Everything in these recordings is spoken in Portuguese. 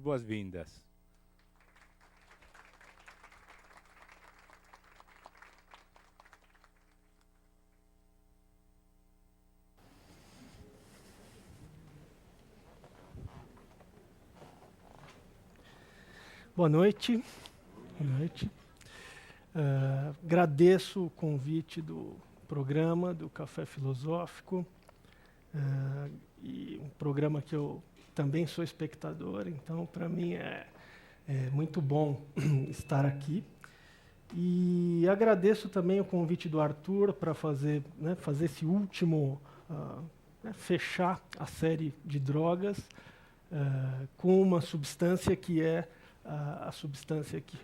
boas-vindas. Boa noite. Boa noite. Agradeço o convite do programa, do Café Filosófico, e um programa que eu também sou espectador, então para mim é muito bom estar aqui. E agradeço também o convite do Arthur para fazer esse último, fechar a série de drogas com uma substância que é a substância que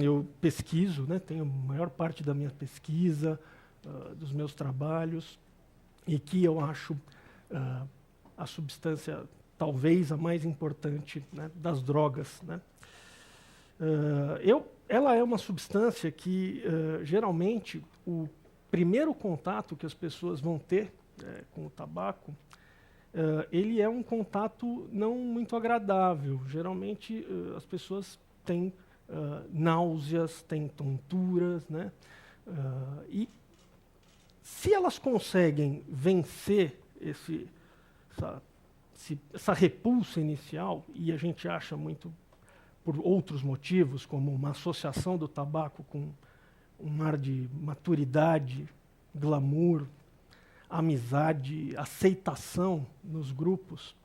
eu pesquiso, tenho a maior parte da minha pesquisa, dos meus trabalhos, e que eu acho a substância talvez a mais importante, das drogas. Ela é uma substância que, geralmente, o primeiro contato que as pessoas vão ter com o tabaco, ele é um contato não muito agradável. Geralmente, as pessoas têm náuseas, têm tonturas, e se elas conseguem vencer essa repulsa inicial, e a gente acha muito por outros motivos, como uma associação do tabaco com um ar de maturidade, glamour, amizade, aceitação nos grupos,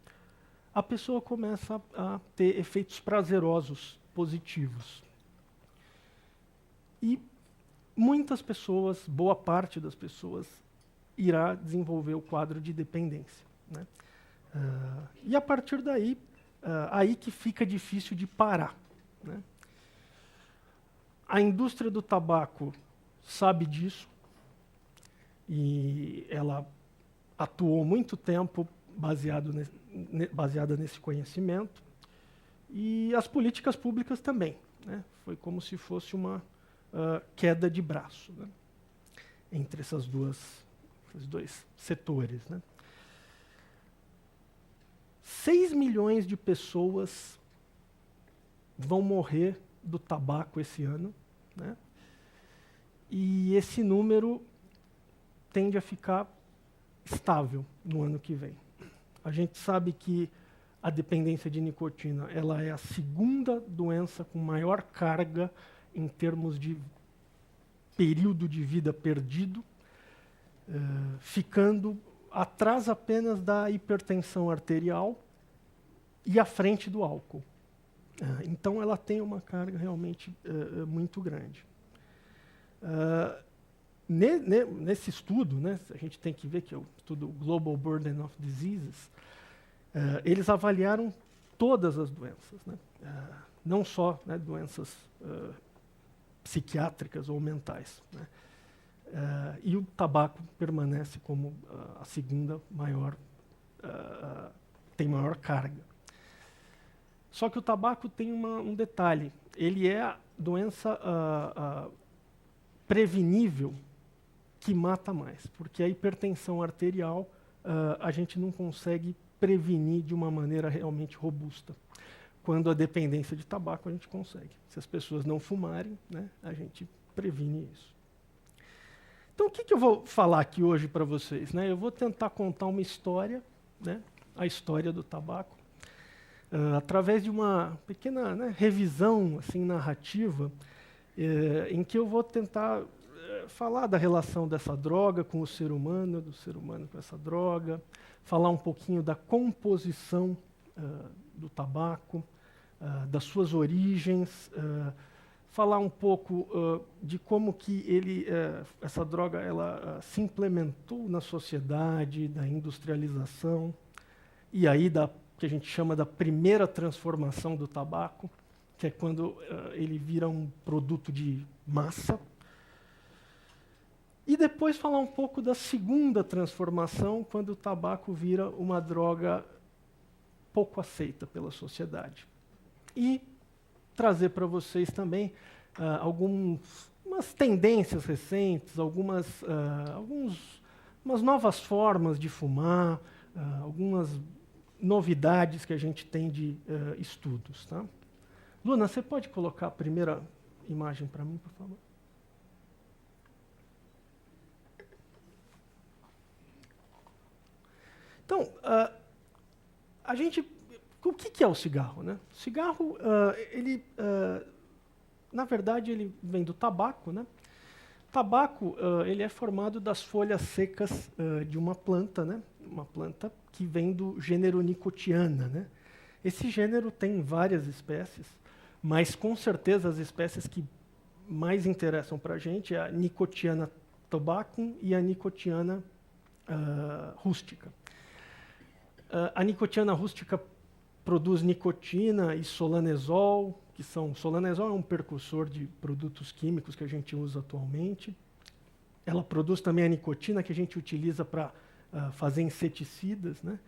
a pessoa começa a ter efeitos prazerosos, positivos. E muitas pessoas, boa parte das pessoas, irá desenvolver o quadro de dependência. E a partir daí, aí que fica difícil de parar. A indústria do tabaco sabe disso, e ela atuou muito tempo baseada nesse conhecimento, e as políticas públicas também. Foi como se fosse uma queda de braço entre esses dois setores. 6 milhões de pessoas vão morrer do tabaco esse ano, e esse número tende a ficar estável no ano que vem. A gente sabe que a dependência de nicotina ela é a segunda doença com maior carga em termos de período de vida perdido, ficando atrás apenas da hipertensão arterial e à frente do álcool. Então, ela tem uma carga realmente muito grande. Nesse estudo, a gente tem que ver que é o estudo Global Burden of Diseases, eles avaliaram todas as doenças, não só doenças psiquiátricas ou mentais. E o tabaco permanece como a segunda maior, tem maior carga. Só que o tabaco tem um detalhe, ele é a doença prevenível que mata mais, porque a hipertensão arterial a gente não consegue prevenir de uma maneira realmente robusta. Quando a dependência de tabaco a gente consegue. Se as pessoas não fumarem, a gente previne isso. Então, o que eu vou falar aqui hoje para vocês? Eu vou tentar contar uma história, a história do tabaco, através de uma pequena revisão assim, narrativa, em que eu vou tentar falar da relação dessa droga com o ser humano, do ser humano com essa droga, falar um pouquinho da composição do tabaco, das suas origens, falar um pouco de como que essa droga ela se implementou na sociedade, da industrialização, e aí que a gente chama da primeira transformação do tabaco, que é quando ele vira um produto de massa. E depois falar um pouco da segunda transformação, quando o tabaco vira uma droga pouco aceita pela sociedade. E trazer para vocês também algumas tendências recentes, algumas novas formas de fumar, algumas novidades que a gente tem de estudos. Tá? Luna, você pode colocar a primeira imagem para mim, por favor? Então, o que é o cigarro? Né? O cigarro, na verdade, ele vem do tabaco. Né? O tabaco ele é formado das folhas secas de uma planta, né? Uma planta que vem do gênero Nicotiana. Né? Esse gênero tem várias espécies, mas com certeza as espécies que mais interessam para a gente é a Nicotiana tabacum e a Nicotiana rústica. A Nicotiana rústica produz nicotina e solanesol, que solanesol é um precursor de produtos químicos que a gente usa atualmente. Ela produz também a nicotina, que a gente utiliza para fazer inseticidas. Né?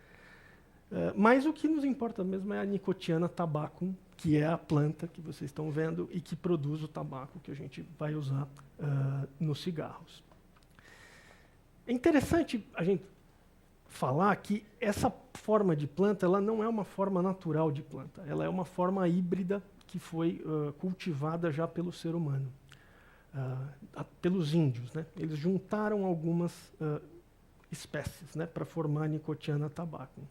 Mas o que nos importa mesmo é a Nicotiana tabacum, que é a planta que vocês estão vendo e que produz o tabaco que a gente vai usar nos cigarros. É interessante a gente falar que essa forma de planta ela não é uma forma natural de planta, ela é uma forma híbrida que foi cultivada já pelo ser humano, pelos índios. Né? Eles juntaram algumas espécies, né, para formar a Nicotiana tabacum.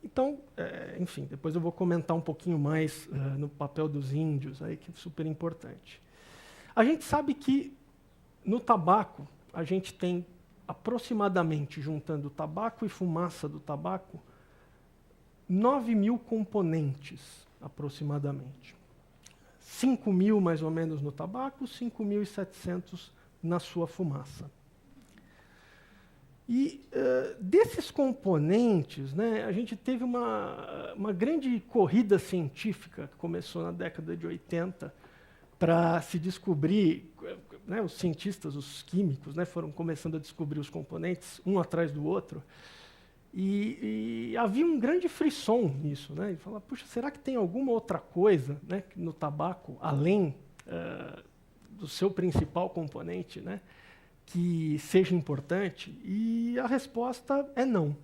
Então, enfim, depois eu vou comentar um pouquinho mais no papel dos índios, aí, que é super importante. A gente sabe que no tabaco a gente tem aproximadamente, juntando tabaco e fumaça do tabaco, 9.000 componentes, aproximadamente. 5.000 mais ou menos no tabaco, 5.700 na sua fumaça. E desses componentes, né, a gente teve uma grande corrida científica que começou na década de 80 para se descobrir, né, os cientistas, os químicos, né, foram começando a descobrir os componentes, um atrás do outro, e havia um grande frisson nisso. Né, e falar, puxa, será que tem alguma outra coisa, né, no tabaco, além do seu principal componente, né, que seja importante? E a resposta é não.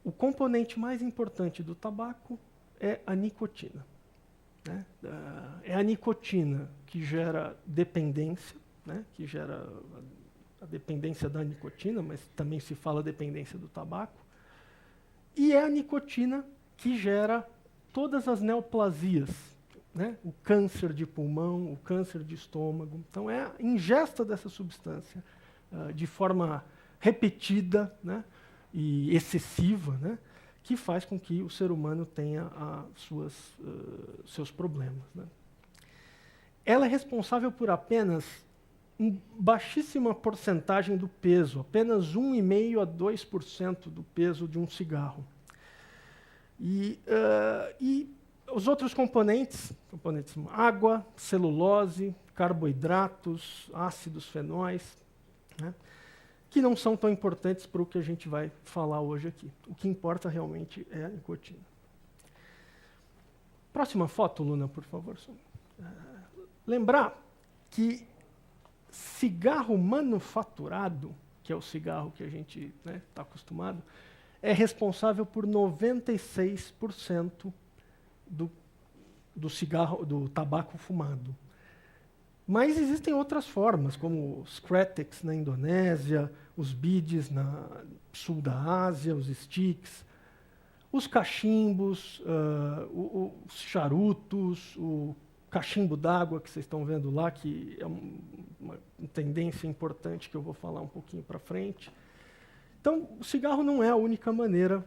O componente mais importante do tabaco é a nicotina. Né? É a nicotina que gera dependência, né? Que gera a dependência da nicotina, mas também se fala dependência do tabaco. E é a nicotina que gera todas as neoplasias, né? O câncer de pulmão, o câncer de estômago. Então, é a ingesta dessa substância de forma repetida, né? E excessiva, né? Que faz com que o ser humano tenha seus problemas. Né? Ela é responsável por apenas uma baixíssima porcentagem do peso, apenas 1,5% a 2% do peso de um cigarro. E os outros componentes água, celulose, carboidratos, ácidos fenóis, né? Que não são tão importantes para o que a gente vai falar hoje aqui. O que importa realmente é a nicotina. Próxima foto, Luna, por favor. Lembrar que cigarro manufaturado, que é o cigarro que a gente está acostumado, é responsável por 96% do tabaco fumado. Mas existem outras formas, como os kretek na Indonésia, os beads no sul da Ásia, os sticks, os cachimbos, os charutos, o cachimbo d'água que vocês estão vendo lá, que é uma tendência importante que eu vou falar um pouquinho para frente. Então, o cigarro não é a única maneira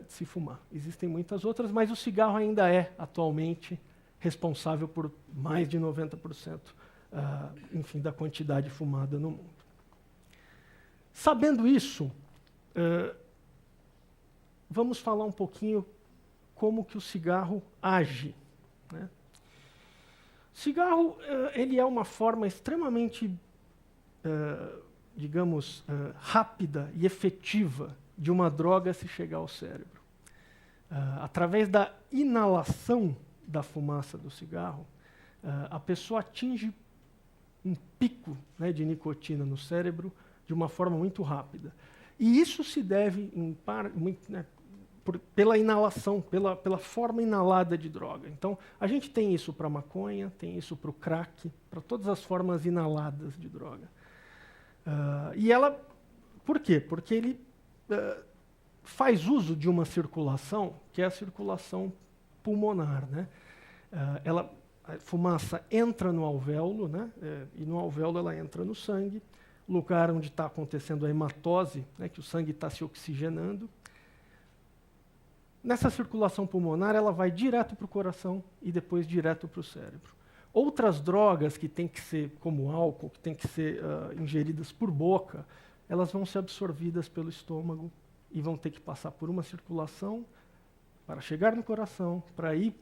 de se fumar. Existem muitas outras, mas o cigarro ainda é, atualmente, responsável por mais de 90%. Enfim, da quantidade fumada no mundo. Sabendo isso, vamos falar um pouquinho como que o cigarro age. Né? O cigarro ele é uma forma extremamente, digamos, rápida e efetiva de uma droga se chegar ao cérebro. Através da inalação da fumaça do cigarro, a pessoa atinge um pico, né, de nicotina no cérebro de uma forma muito rápida. E isso se deve, né, pela inalação, pela forma inalada de droga. Então, a gente tem isso para maconha, tem isso para o crack, para todas as formas inaladas de droga. Por quê? Porque ele faz uso de uma circulação, que é a circulação pulmonar, né? A fumaça entra no alvéolo, né? E no alvéolo ela entra no sangue, lugar onde está acontecendo a hematose, né? Que o sangue está se oxigenando. Nessa circulação pulmonar, ela vai direto para o coração e depois direto para o cérebro. Outras drogas que têm que ser, como álcool, que têm que ser ingeridas por boca, elas vão ser absorvidas pelo estômago e vão ter que passar por uma circulação para chegar no coração, para ir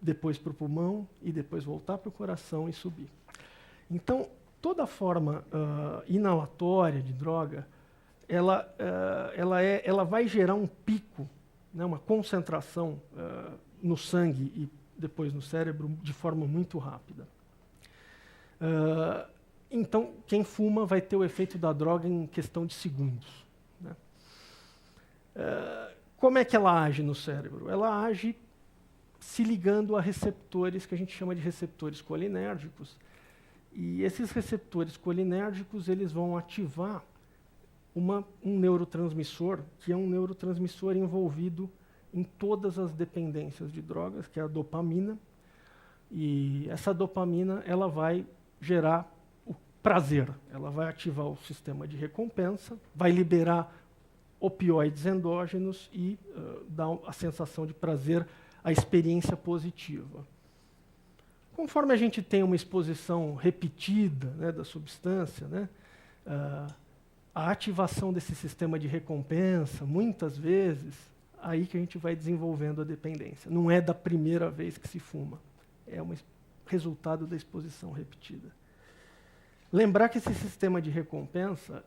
depois para o pulmão e depois voltar para o coração e subir. Então, toda forma inalatória de droga, ela vai gerar um pico, né, uma concentração no sangue e depois no cérebro de forma muito rápida. Então, quem fuma vai ter o efeito da droga em questão de segundos, né? Como é que ela age no cérebro? Ela age se ligando a receptores que a gente chama de receptores colinérgicos. E esses receptores colinérgicos eles vão ativar um neurotransmissor, que é um neurotransmissor envolvido em todas as dependências de drogas, que é a dopamina. E essa dopamina ela vai gerar o prazer, ela vai ativar o sistema de recompensa, vai liberar opioides endógenos e dar a sensação de prazer, a experiência positiva. Conforme a gente tem uma exposição repetida, né, da substância, né, a ativação desse sistema de recompensa, muitas vezes, aí que a gente vai desenvolvendo a dependência. Não é da primeira vez que se fuma, é um resultado da exposição repetida. Lembrar que esse sistema de recompensa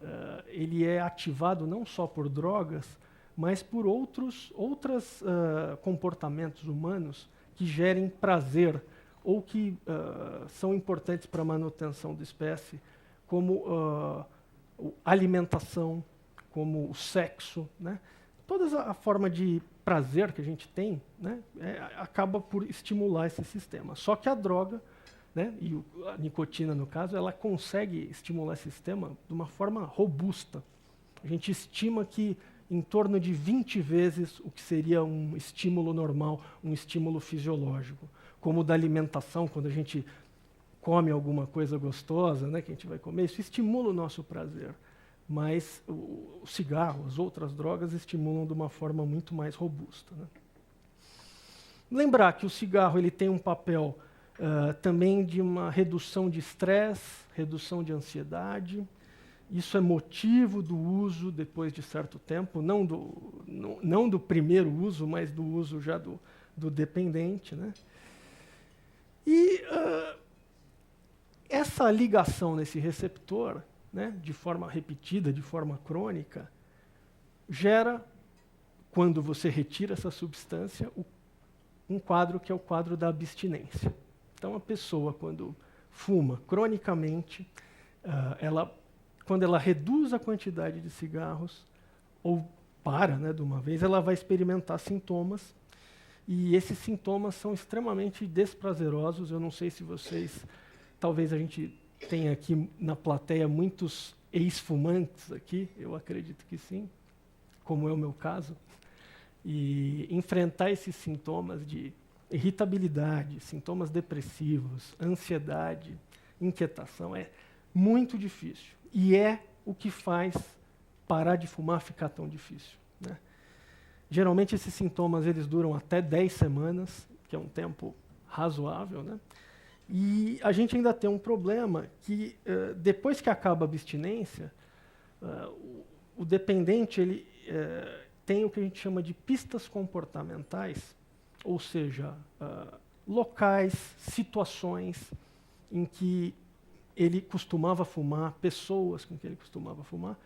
ele é ativado não só por drogas, mas por outros comportamentos humanos que gerem prazer ou que são importantes para a manutenção da espécie, como alimentação, como o sexo, né? Toda a forma de prazer que a gente tem, né, acaba por estimular esse sistema. Só que a droga, né, e a nicotina, no caso, ela consegue estimular esse sistema de uma forma robusta. A gente estima que em torno de 20 vezes o que seria um estímulo normal, um estímulo fisiológico. Como o da alimentação, quando a gente come alguma coisa gostosa, né, que a gente vai comer, isso estimula o nosso prazer. Mas o cigarro, as outras drogas, estimulam de uma forma muito mais robusta, né? Lembrar que o cigarro ele tem um papel também de uma redução de estresse, redução de ansiedade. Isso é motivo do uso depois de certo tempo, não do primeiro uso, mas do uso já do dependente, né? E essa ligação nesse receptor, né, de forma repetida, de forma crônica, gera, quando você retira essa substância, um quadro que é o quadro da abstinência. Então, a pessoa, quando fuma cronicamente, quando ela reduz a quantidade de cigarros, ou para, né, de uma vez, ela vai experimentar sintomas, e esses sintomas são extremamente desprazerosos. Eu não sei se vocês, talvez a gente tenha aqui na plateia muitos ex-fumantes aqui, eu acredito que sim, como é o meu caso, e enfrentar esses sintomas de irritabilidade, sintomas depressivos, ansiedade, inquietação, é muito difícil. E é o que faz parar de fumar ficar tão difícil, né? Geralmente esses sintomas eles duram até 10 semanas, que é um tempo razoável, né? E a gente ainda tem um problema que, depois que acaba a abstinência, o dependente ele, tem o que a gente chama de pistas comportamentais, ou seja, locais, situações em que ele costumava fumar, pessoas com que ele costumava fumar,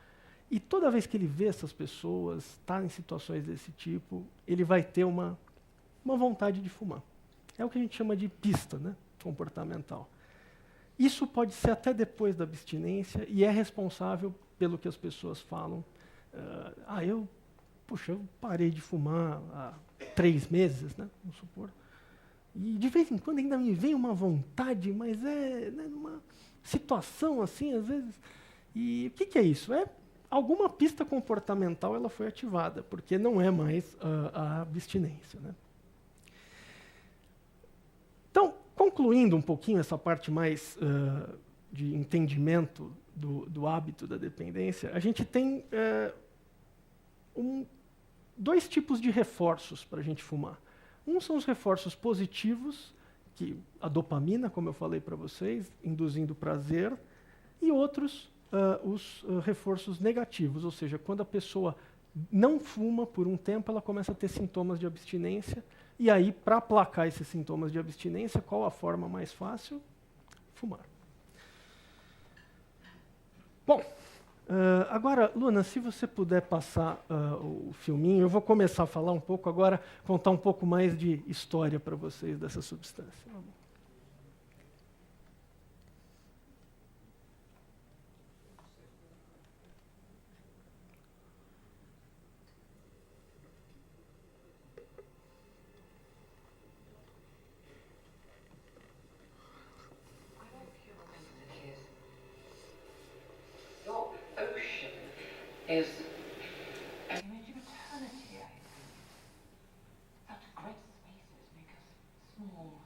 e toda vez que ele vê essas pessoas, está em situações desse tipo, ele vai ter uma vontade de fumar. É o que a gente chama de pista, né, comportamental. Isso pode ser até depois da abstinência e é responsável pelo que as pessoas falam eu parei de fumar há 3 meses, né, vamos supor, e de vez em quando ainda me vem uma vontade, mas é, né, numa situação assim, às vezes. E o que é isso? Alguma pista comportamental ela foi ativada, porque não é mais a abstinência, né? Então, concluindo um pouquinho essa parte mais de entendimento do hábito da dependência, a gente tem 2 tipos de reforços para a gente fumar. Um são os reforços positivos, que a dopamina, como eu falei para vocês, induzindo prazer, e outros, os reforços negativos, ou seja, quando a pessoa não fuma por um tempo, ela começa a ter sintomas de abstinência, e aí, para aplacar esses sintomas de abstinência, qual a forma mais fácil? Fumar. Bom, agora, Luna, se você puder passar o filminho, eu vou começar a falar um pouco agora, contar um pouco mais de história para vocês dessa substância. Is an image of eternity, I think. Such great spaces make us small.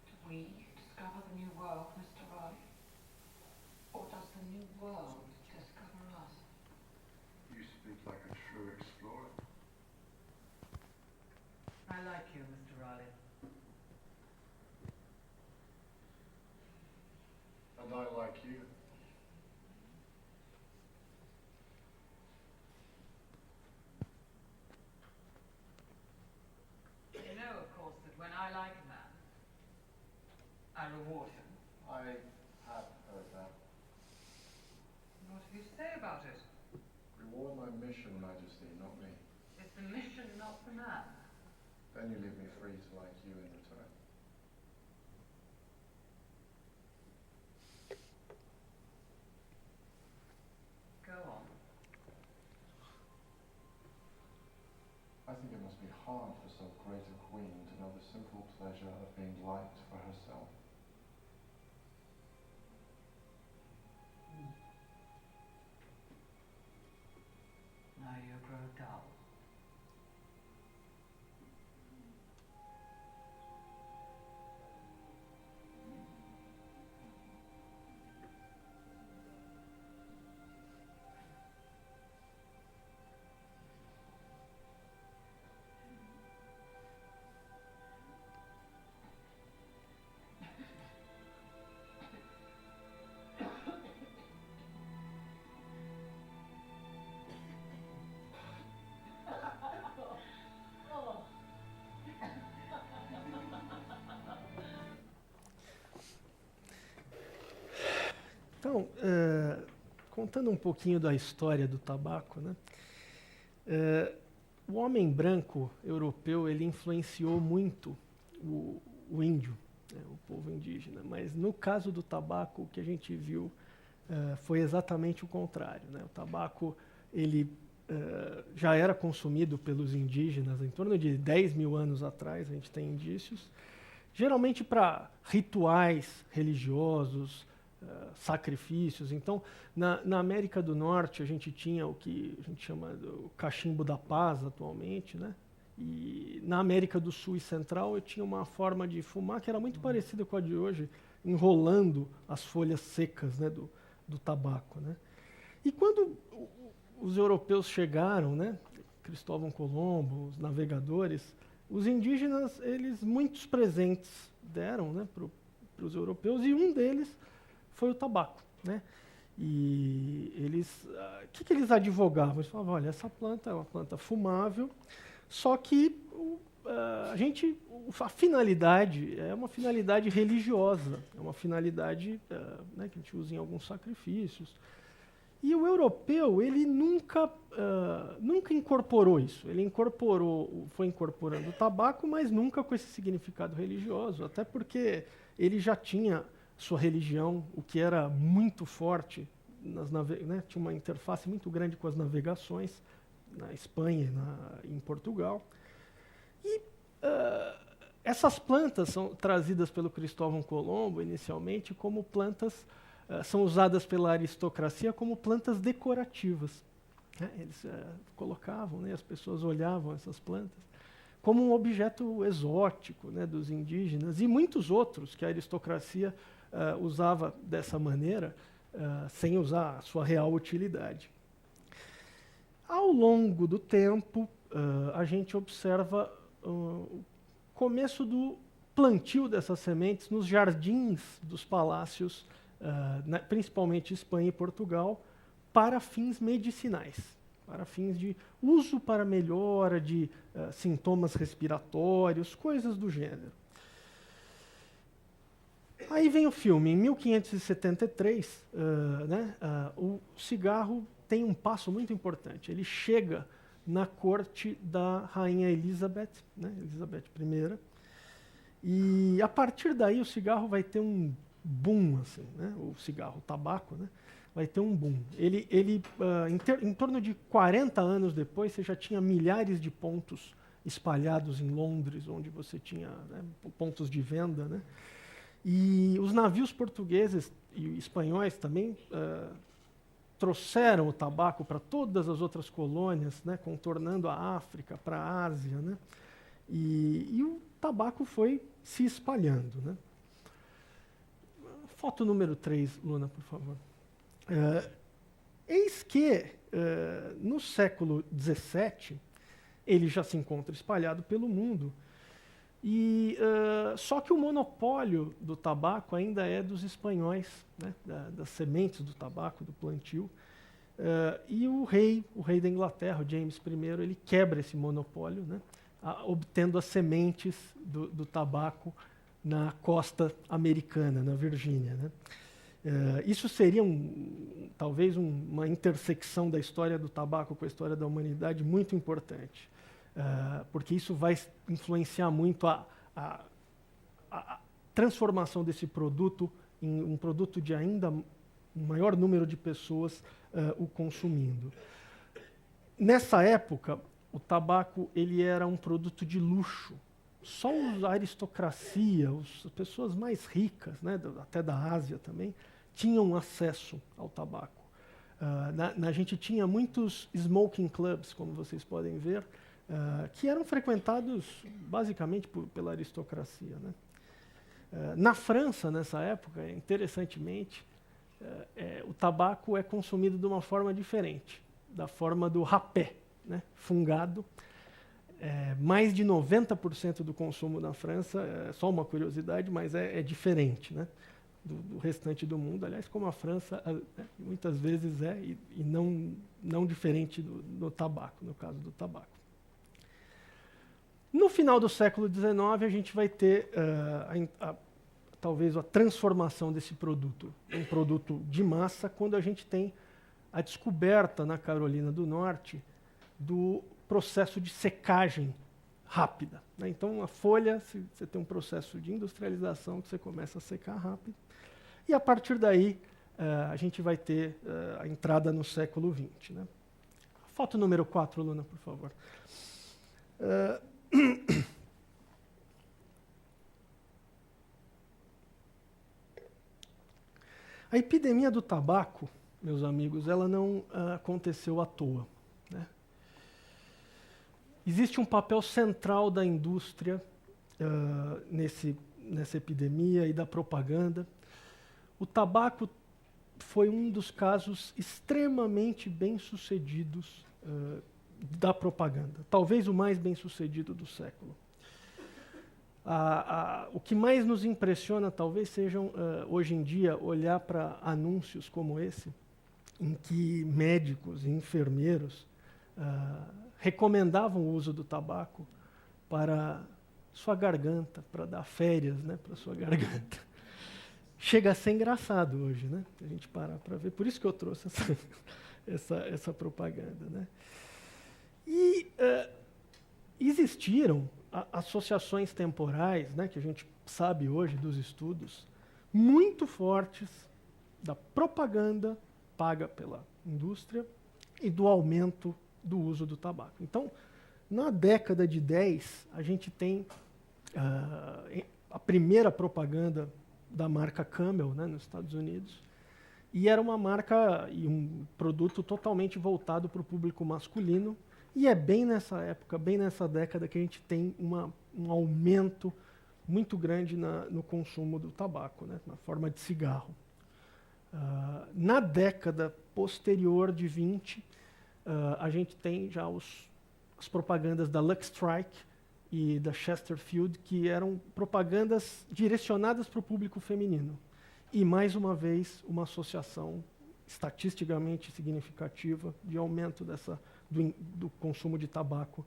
Do we discover the new world, Mr. Raleigh? Or does the new world discover us? You speak like a true explorer. I like you, Mr. Raleigh. And I like you. You know, of course, that when I like a man, I reward him. I have heard that. What have you to say about it? Reward my mission, Majesty, not me. It's the mission, not the man. Then you leave me free to like you in return. Go on. I think it must be hard for so great a queen to know the simple pleasure of being liked for herself. Now you grow dull. Então, contando um pouquinho da história do tabaco, né? O homem branco europeu ele influenciou muito o índio, né, o povo indígena, mas no caso do tabaco o que a gente viu foi exatamente o contrário, né? O tabaco ele já era consumido pelos indígenas em torno de 10 mil anos atrás, a gente tem indícios, geralmente para rituais religiosos, sacrifícios. Então, na América do Norte, a gente tinha o que a gente chama do cachimbo da paz atualmente, né? E na América do Sul e Central, eu tinha uma forma de fumar que era muito parecida com a de hoje, enrolando as folhas secas, né, do tabaco, né? E quando os europeus chegaram, né, Cristóvão Colombo, os navegadores, os indígenas, eles muitos presentes deram, né, para os europeus, e um deles foi o tabaco, né? E eles, o que eles advogavam? Eles falavam, olha, essa planta é uma planta fumável, só que a finalidade é uma finalidade religiosa, é uma finalidade né, que a gente usa em alguns sacrifícios. E o europeu, ele nunca incorporou isso. Ele foi incorporando o tabaco, mas nunca com esse significado religioso, até porque ele já tinha sua religião, o que era muito forte né, tinha uma interface muito grande com as navegações na Espanha e em Portugal. E essas plantas são trazidas pelo Cristóvão Colombo, inicialmente, como plantas, são usadas pela aristocracia como plantas decorativas. Né? Eles colocavam, né, as pessoas olhavam essas plantas como um objeto exótico, né, dos indígenas, e muitos outros que a aristocracia usava dessa maneira, sem usar a sua real utilidade. Ao longo do tempo, a gente observa o começo do plantio dessas sementes nos jardins dos palácios, principalmente Espanha e Portugal, para fins medicinais, para fins de uso para melhora de sintomas respiratórios, coisas do gênero. Aí vem o filme. Em 1573, né, o cigarro tem um passo muito importante. Ele chega na corte da rainha Elizabeth, né, Elizabeth I, e a partir daí o cigarro vai ter um boom, assim, né, o cigarro, o tabaco, né, vai ter um boom. Em torno de 40 anos depois, você já tinha milhares de pontos espalhados em Londres, onde você tinha, né, pontos de venda, né, e os navios portugueses e espanhóis também trouxeram o tabaco para todas as outras colônias, né, contornando a África, para a Ásia, né, e o tabaco foi se espalhando. Né. Foto número 3, Luna, por favor. Eis que, no século XVII, ele já se encontra espalhado pelo mundo, só que o monopólio do tabaco ainda é dos espanhóis, né, das sementes do tabaco, do plantio, e o rei da Inglaterra, o James I, ele quebra esse monopólio, né, obtendo as sementes do tabaco na costa americana, na Virgínia. Né. Isso seria talvez uma intersecção da história do tabaco com a história da humanidade muito importante, porque isso vai influenciar muito a transformação desse produto em um produto de ainda um maior número de pessoas o consumindo. Nessa época, o tabaco ele era um produto de luxo. Só a aristocracia, as pessoas mais ricas, né, até da Ásia também, tinham acesso ao tabaco. A gente tinha muitos smoking clubs, como vocês podem ver, que eram frequentados basicamente pela aristocracia. Né. Na França, nessa época, interessantemente, o tabaco é consumido de uma forma diferente, da forma do rapé, né, fungado. Mais de 90% do consumo na França, só uma curiosidade, mas é diferente, né, do restante do mundo. Aliás, como a França, muitas vezes e não diferente do tabaco, no caso do tabaco. No final do século XIX, a gente vai ter talvez a transformação desse produto, um produto de massa, quando a gente tem a descoberta na Carolina do Norte do processo de secagem rápida. Né? Então, a folha, você tem um processo de industrialização que você começa a secar rápido, e a partir daí a gente vai ter a entrada no século XX. Né? Foto número 4, Luna, por favor. A epidemia do tabaco, meus amigos, ela não aconteceu à toa. Né? Existe um papel central da indústria nessa epidemia e da propaganda. O tabaco foi um dos casos extremamente bem-sucedidos da propaganda, talvez o mais bem-sucedido do século. O que mais nos impressiona, talvez, sejam, hoje em dia, olhar para anúncios como esse, em que médicos e enfermeiros recomendavam o uso do tabaco para sua garganta, para dar férias, né, para sua garganta. Chega a ser engraçado hoje, né? A gente parar para ver. Por isso que eu trouxe essa propaganda. Né? E existiram associações temporais, né, que a gente sabe hoje dos estudos, muito fortes da propaganda paga pela indústria e do aumento do uso do tabaco. Então, na década de 10, a gente tem a primeira propaganda da marca Camel, né, nos Estados Unidos, e era uma marca e um produto totalmente voltado para o público masculino, e é bem nessa época, bem nessa década, que a gente tem um aumento muito grande no consumo do tabaco, né, na forma de cigarro. Na década posterior de 20, a gente tem já as propagandas da Lucky Strike e da Chesterfield, que eram propagandas direcionadas para o público feminino. E, mais uma vez, uma associação estatisticamente significativa de aumento do consumo de tabaco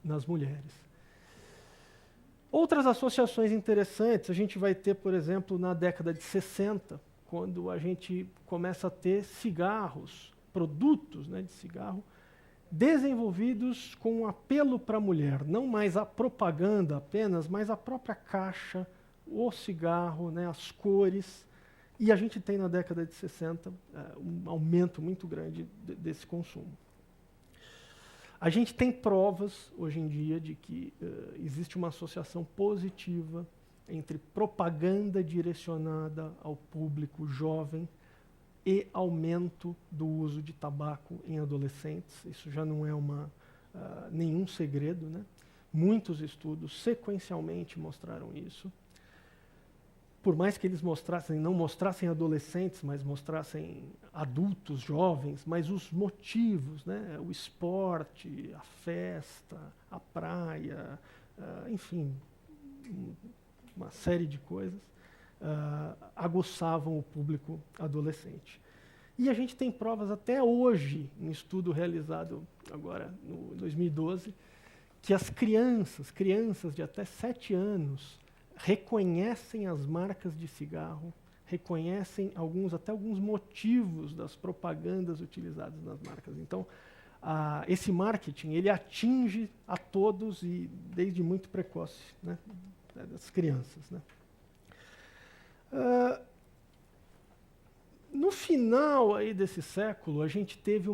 nas mulheres. Outras associações interessantes a gente vai ter, por exemplo, na década de 60, quando a gente começa a ter cigarros, produtos, né, de cigarro, desenvolvidos com um apelo para a mulher, não mais a propaganda apenas, mas a própria caixa, o cigarro, né, as cores. E a gente tem na década de 60 um aumento muito grande desse consumo. A gente tem provas, hoje em dia, de que existe uma associação positiva entre propaganda direcionada ao público jovem e aumento do uso de tabaco em adolescentes. Isso já não é nenhum segredo, né? Muitos estudos sequencialmente mostraram isso. Por mais que eles não mostrassem adolescentes, mas mostrassem adultos, jovens, mas os motivos, né? O esporte, a festa, a praia, enfim, uma série de coisas, aguçavam o público adolescente. E a gente tem provas até hoje, em estudo realizado agora, no 2012, que as crianças de até 7 anos, reconhecem as marcas de cigarro, reconhecem até alguns motivos das propagandas utilizadas nas marcas. Então, esse marketing, ele atinge a todos e desde muito precoce, né, das crianças, né. No final aí desse século, a gente teve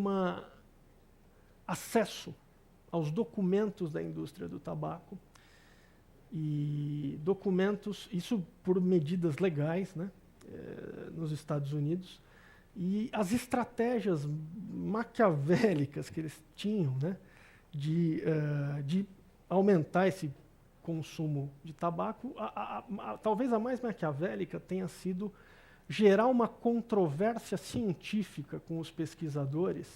acesso aos documentos da indústria do tabaco, e documentos, isso por medidas legais, né, nos Estados Unidos, e as estratégias maquiavélicas que eles tinham, né, de aumentar esse consumo de tabaco, talvez a mais maquiavélica tenha sido gerar uma controvérsia científica com os pesquisadores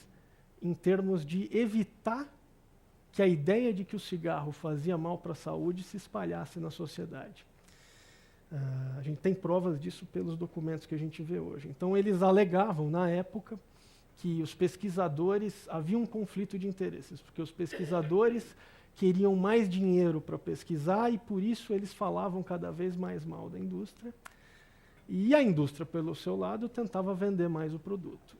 em termos de evitar que a ideia de que o cigarro fazia mal para a saúde se espalhasse na sociedade. A gente tem provas disso pelos documentos que a gente vê hoje. Então, eles alegavam, na época, que os pesquisadores, havia um conflito de interesses, porque os pesquisadores queriam mais dinheiro para pesquisar e, por isso, eles falavam cada vez mais mal da indústria. E a indústria, pelo seu lado, tentava vender mais o produto.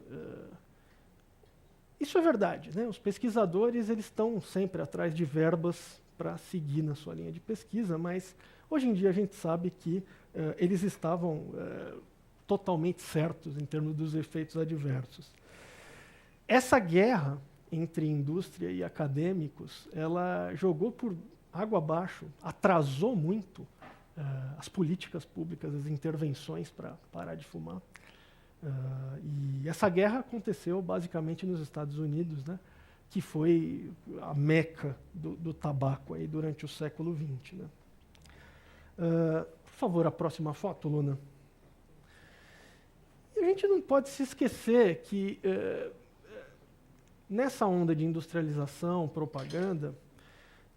Isso é verdade, né? Os pesquisadores eles estão sempre atrás de verbas para seguir na sua linha de pesquisa, mas hoje em dia a gente sabe que eles estavam totalmente certos em termos dos efeitos adversos. Essa guerra entre indústria e acadêmicos, ela jogou por água abaixo, atrasou muito as políticas públicas, as intervenções para parar de fumar. E essa guerra aconteceu basicamente nos Estados Unidos, né, que foi a meca do tabaco aí durante o século XX. Né. Por favor, a próxima foto, Luna. E a gente não pode se esquecer que nessa onda de industrialização, propaganda,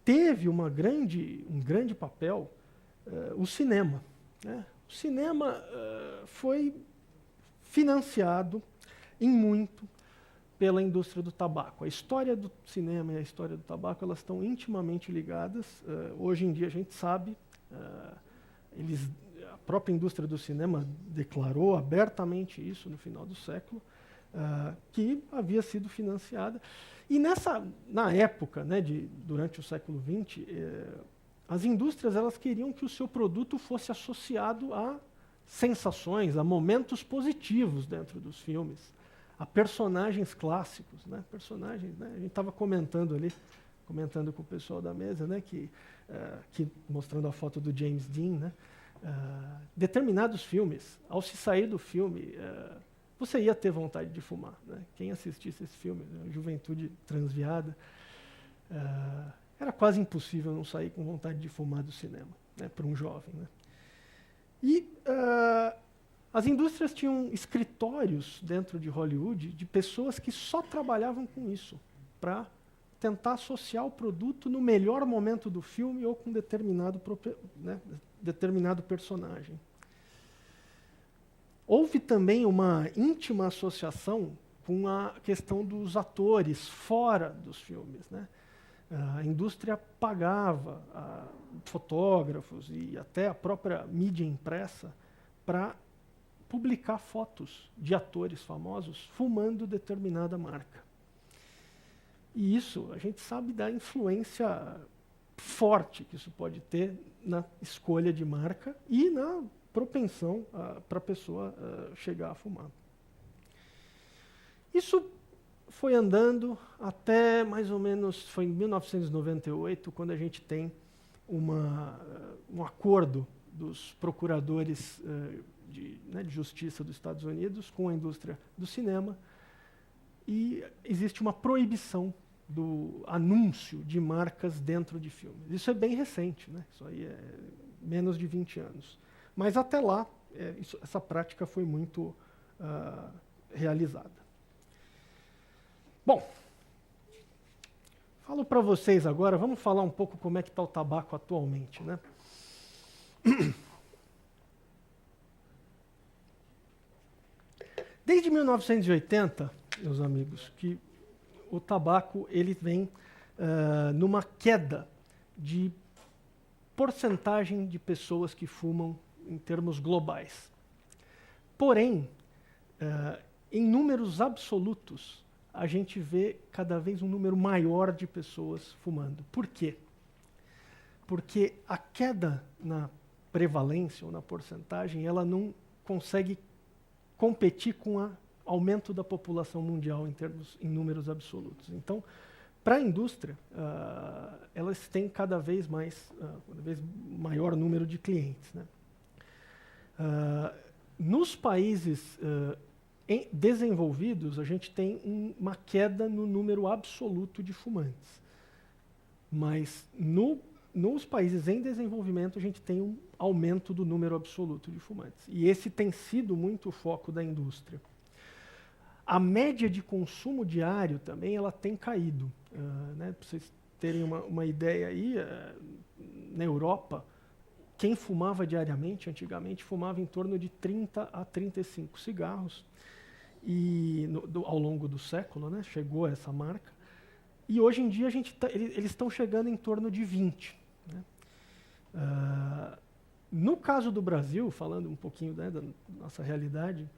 teve um grande papel o cinema. Né. O cinema foi financiado em muito pela indústria do tabaco. A história do cinema e a história do tabaco, elas estão intimamente ligadas. Hoje em dia a gente sabe, a própria indústria do cinema declarou abertamente isso no final do século, que havia sido financiada. E na época, né, durante o século XX, as indústrias elas queriam que o seu produto fosse associado a sensações, a momentos positivos dentro dos filmes. a personagens clássicos, né? Personagens, né? A gente estava comentando com o pessoal da mesa, né? Que mostrando a foto do James Dean, né? Determinados filmes, ao se sair do filme, você ia ter vontade de fumar, né? Quem assistisse esse filme, né? Juventude Transviada, era quase impossível não sair com vontade de fumar do cinema, né? Para um jovem, né? E as indústrias tinham escritórios dentro de Hollywood de pessoas que só trabalhavam com isso, para tentar associar o produto no melhor momento do filme ou com determinado personagem. Houve também uma íntima associação com a questão dos atores fora dos filmes, né? A indústria pagava fotógrafos e até a própria mídia impressa para publicar fotos de atores famosos fumando determinada marca. E isso, a gente sabe da influência forte que isso pode ter na escolha de marca e na propensão para a pessoa chegar a fumar. Isso foi andando até mais ou menos, foi em 1998, quando a gente tem um acordo dos procuradores de justiça dos Estados Unidos com a indústria do cinema, e existe uma proibição do anúncio de marcas dentro de filmes. Isso é bem recente, né? Isso aí é menos de 20 anos. Mas até lá, essa prática foi muito realizada. Bom, falo para vocês agora, vamos falar um pouco como é que está o tabaco atualmente, né? Desde 1980, meus amigos, que o tabaco ele vem numa queda de porcentagem de pessoas que fumam em termos globais. Porém, em números absolutos, a gente vê cada vez um número maior de pessoas fumando. Por quê? Porque a queda na prevalência ou na porcentagem, ela não consegue competir com o aumento da população mundial em números absolutos. Então, para a indústria, elas têm cada vez maior número de clientes, né? Nos países desenvolvidos, a gente tem uma queda no número absoluto de fumantes. Mas nos países em desenvolvimento, a gente tem um aumento do número absoluto de fumantes. E esse tem sido muito o foco da indústria. A média de consumo diário também ela tem caído. Né? Para vocês terem uma ideia aí, na Europa, quem fumava diariamente, antigamente, fumava em torno de 30 a 35 cigarros. E ao longo do século, né, chegou a essa marca. E hoje em dia eles estão chegando em torno de 20. Né? No caso do Brasil, falando um pouquinho, né, da nossa realidade,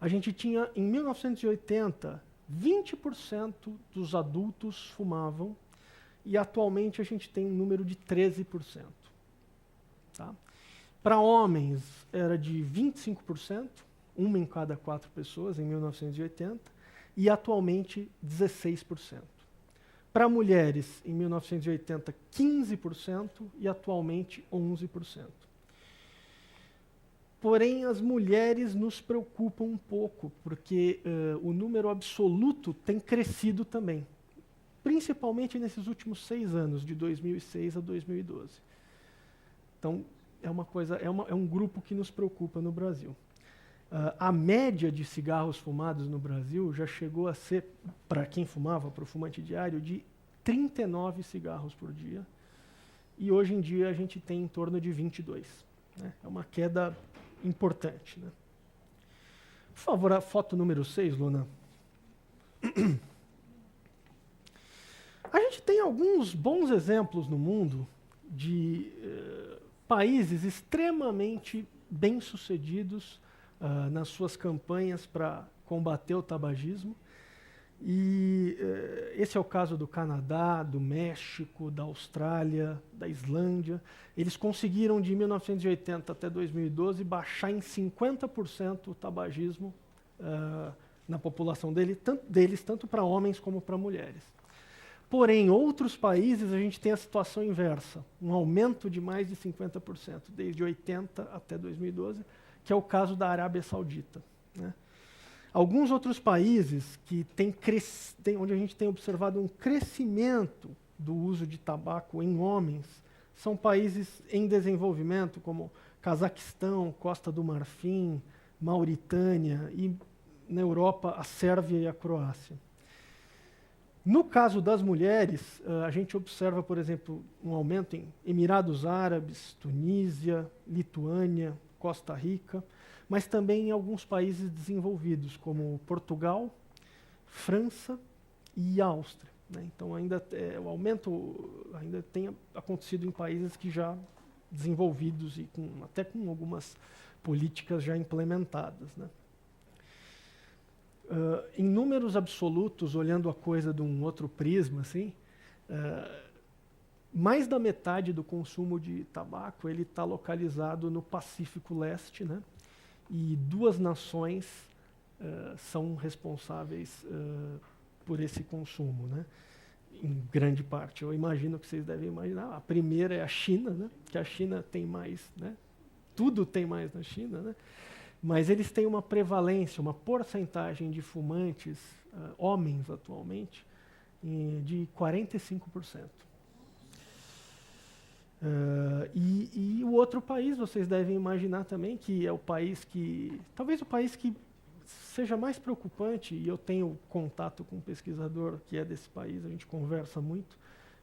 a gente tinha, em 1980, 20% dos adultos fumavam, e atualmente a gente tem um número de 13%. Tá? Para homens, era de 25%, uma em cada 4 pessoas, em 1980, e atualmente 16%. Para mulheres, em 1980, 15%, e atualmente 11%. Porém, as mulheres nos preocupam um pouco, porque o número absoluto tem crescido também, principalmente nesses últimos 6 anos, de 2006 a 2012. Então, é um grupo que nos preocupa no Brasil. A média de cigarros fumados no Brasil já chegou a ser, para quem fumava, para o fumante diário, de 39 cigarros por dia, e hoje em dia a gente tem em torno de 22. Né? É uma queda importante. Né? Por favor, a foto número 6, Luna. A gente tem alguns bons exemplos no mundo de países extremamente bem-sucedidos nas suas campanhas para combater o tabagismo. E esse é o caso do Canadá, do México, da Austrália, da Islândia. Eles conseguiram, de 1980 até 2012, baixar em 50% o tabagismo na população deles, tanto para homens como para mulheres. Porém, em outros países, a gente tem a situação inversa, um aumento de mais de 50%, desde 80 até 2012, que é o caso da Arábia Saudita, né? Alguns outros países que onde a gente tem observado um crescimento do uso de tabaco em homens são países em desenvolvimento, como Cazaquistão, Costa do Marfim, Mauritânia e, na Europa, a Sérvia e a Croácia. No caso das mulheres, a gente observa, por exemplo, um aumento em Emirados Árabes, Tunísia, Lituânia, Costa Rica, mas também em alguns países desenvolvidos, como Portugal, França e Áustria, né? Então, o aumento ainda tem acontecido em países que já desenvolvidos e até com algumas políticas já implementadas, né? Em números absolutos, olhando a coisa de um outro prisma, assim, mais da metade do consumo de tabaco ele está localizado no Pacífico Leste, né? E 2 nações são responsáveis por esse consumo, né? Em grande parte. Eu imagino que vocês devem imaginar. A primeira é a China, né? Que a China tem mais, né? Tudo tem mais na China, né? Mas eles têm uma prevalência, uma porcentagem de fumantes, homens atualmente, de 45%. E o outro país, vocês devem imaginar também, que é o país que, talvez o país que seja mais preocupante, e eu tenho contato com um pesquisador que é desse país, a gente conversa muito,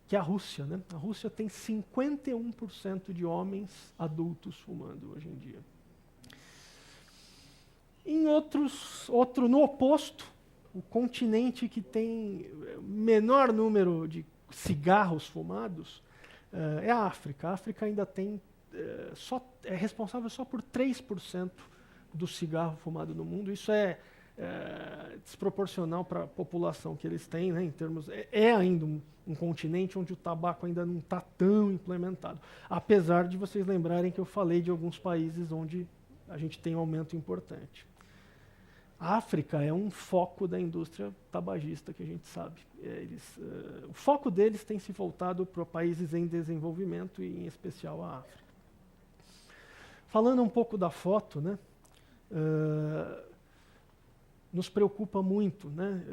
que é a Rússia, né? A Rússia tem 51% de homens adultos fumando hoje em dia. No oposto, o continente que tem menor número de cigarros fumados é a África. A África ainda tem é responsável só por 3% do cigarro fumado no mundo. Isso é desproporcional para a população que eles têm, né, em termos. É ainda um continente onde o tabaco ainda não está tão implementado. Apesar de vocês lembrarem que eu falei de alguns países onde a gente tem um aumento importante. A África é um foco da indústria tabagista, que a gente sabe. O foco deles tem se voltado para países em desenvolvimento e, em especial, a África. Falando um pouco da foto, né, nos preocupa muito, né,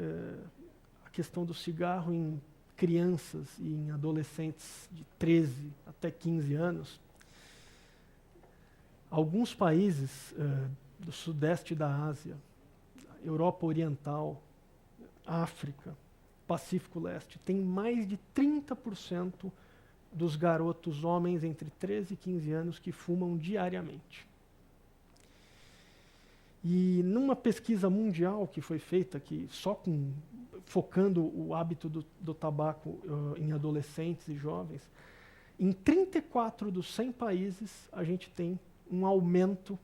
a questão do cigarro em crianças e em adolescentes de 13 até 15 anos. Alguns países do sudeste da Ásia, Europa Oriental, África, Pacífico Leste, tem mais de 30% dos garotos homens entre 13 e 15 anos que fumam diariamente. E numa pesquisa mundial que foi feita, focando o hábito do tabaco em adolescentes e jovens, em 34 dos 100 países a gente tem um aumento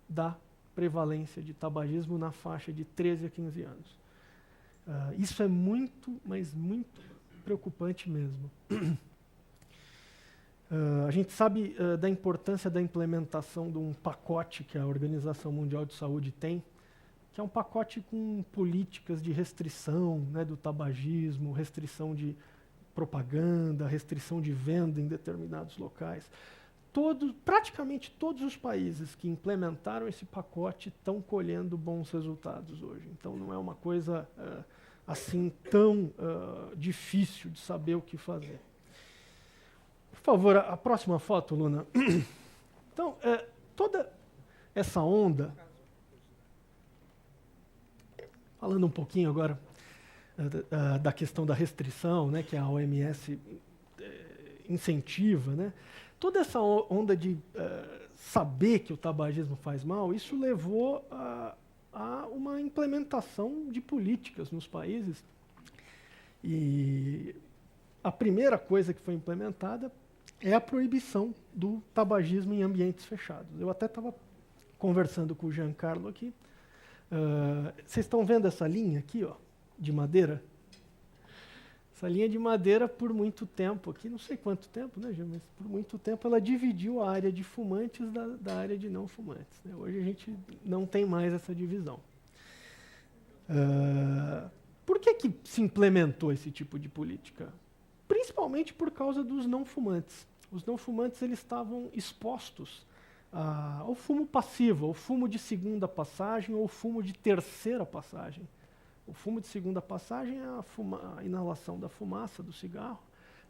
da prevalência de tabagismo na faixa de 13 a 15 anos. Isso é muito, mas muito preocupante mesmo. A gente sabe da importância da implementação de um pacote que a Organização Mundial de Saúde tem, que é um pacote com políticas de restrição, né, do tabagismo, restrição de propaganda, restrição de venda em determinados locais. Praticamente todos os países que implementaram esse pacote estão colhendo bons resultados hoje. Então não é uma coisa assim tão difícil de saber o que fazer. Por favor, a próxima foto, Luna. Então, toda essa onda, falando um pouquinho agora da questão da restrição, né, que a OMS incentiva, né? Toda essa onda de saber que o tabagismo faz mal, isso levou a uma implementação de políticas nos países. E a primeira coisa que foi implementada é a proibição do tabagismo em ambientes fechados. Eu até estava conversando com o Giancarlo aqui. Vocês estão vendo essa linha aqui, ó, de madeira? Essa linha de madeira, por muito tempo, aqui não sei quanto tempo, né, Jean, mas por muito tempo ela dividiu a área de fumantes da área de não fumantes, né? Hoje a gente não tem mais essa divisão. Por que se implementou esse tipo de política? Principalmente por causa dos não fumantes. Os não fumantes eles estavam expostos ao fumo passivo, ao fumo de segunda passagem ou fumo de terceira passagem. O fumo de segunda passagem é a inalação da fumaça do cigarro,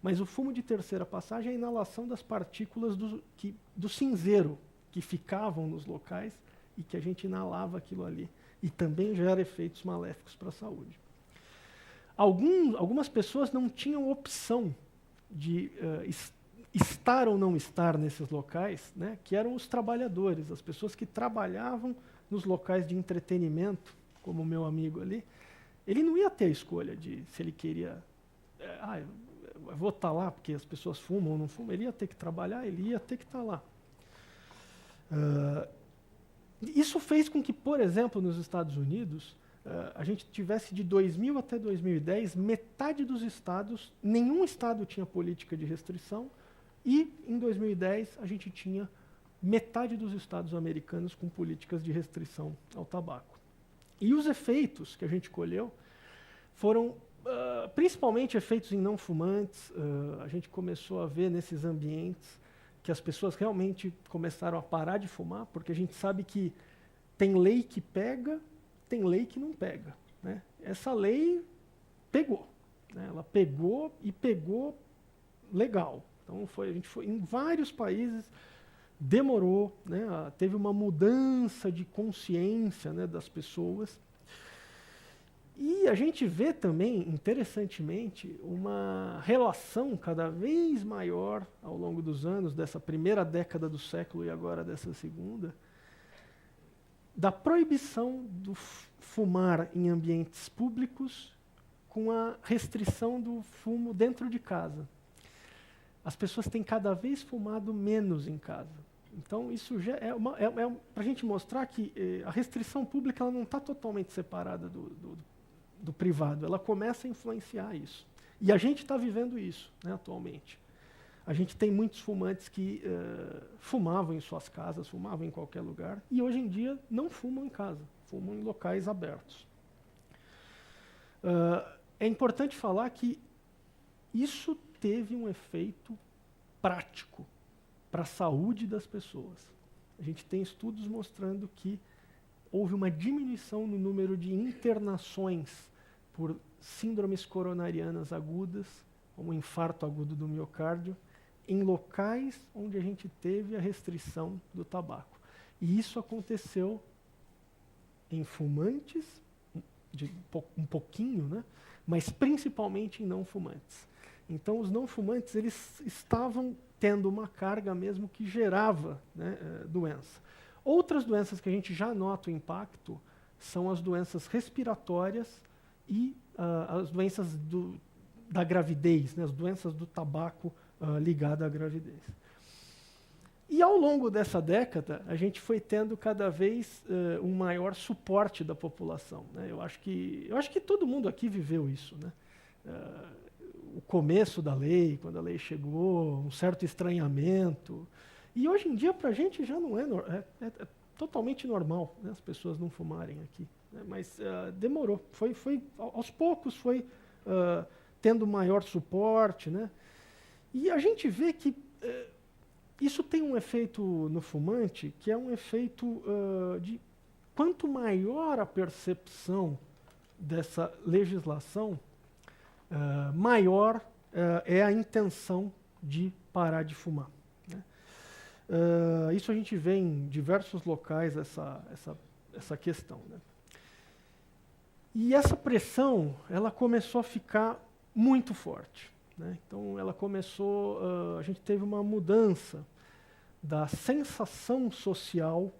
mas o fumo de terceira passagem é a inalação das partículas do cinzeiro que ficavam nos locais e que a gente inalava aquilo ali. E também gera efeitos maléficos para a saúde. Algumas pessoas não tinham opção de estar ou não estar nesses locais, né, que eram os trabalhadores, as pessoas que trabalhavam nos locais de entretenimento, como o meu amigo ali. Ele não ia ter a escolha de se ele queria, eu vou estar lá porque as pessoas fumam ou não fumam. Ele ia ter que trabalhar, ele ia ter que estar lá. Isso fez com que, por exemplo, nos Estados Unidos, a gente tivesse de 2000 até 2010, metade dos estados, nenhum estado tinha política de restrição, e em 2010 a gente tinha metade dos estados americanos com políticas de restrição ao tabaco. E os efeitos que a gente colheu foram principalmente efeitos em não fumantes. A gente começou a ver nesses ambientes que as pessoas realmente começaram a parar de fumar, porque a gente sabe que tem lei que pega, tem lei que não pega, né? Essa lei pegou, né? Ela pegou e pegou legal. Então a gente foi em vários países, demorou, né? Teve uma mudança de consciência, né, das pessoas. E a gente vê também, interessantemente, uma relação cada vez maior ao longo dos anos, dessa primeira década do século e agora dessa segunda, da proibição do fumar em ambientes públicos com a restrição do fumo dentro de casa. As pessoas têm cada vez fumado menos em casa. Então, isso já é para a gente mostrar que a restrição pública ela não está totalmente separada do privado, ela começa a influenciar isso. E a gente está vivendo isso, né, atualmente. A gente tem muitos fumantes que fumavam em suas casas, fumavam em qualquer lugar, e hoje em dia não fumam em casa, fumam em locais abertos. É importante falar que isso teve um efeito prático para a saúde das pessoas. A gente tem estudos mostrando que houve uma diminuição no número de internações por síndromes coronarianas agudas, como infarto agudo do miocárdio, em locais onde a gente teve a restrição do tabaco. E isso aconteceu em fumantes, um pouquinho, né? Mas principalmente em não fumantes. Então, os não fumantes eles estavam tendo uma carga mesmo que gerava, né, doença. Outras doenças que a gente já nota o impacto são as doenças respiratórias e as doenças da gravidez, né, as doenças do tabaco ligadas à gravidez. E ao longo dessa década, a gente foi tendo cada vez um maior suporte da população, né? Eu acho que todo mundo aqui viveu isso, né? O começo da lei, quando a lei chegou, um certo estranhamento. E hoje em dia, para a gente, já não é totalmente normal, né, as pessoas não fumarem aqui. Né? Mas demorou. Aos poucos foi tendo maior suporte. Né? E a gente vê que isso tem um efeito no fumante, que é um efeito de quanto maior a percepção dessa legislação, maior é a intenção de parar de fumar. Né? Isso a gente vê em diversos locais, essa questão. Né? E essa pressão, ela começou a ficar muito forte. Né? Então, a gente teve uma mudança da sensação social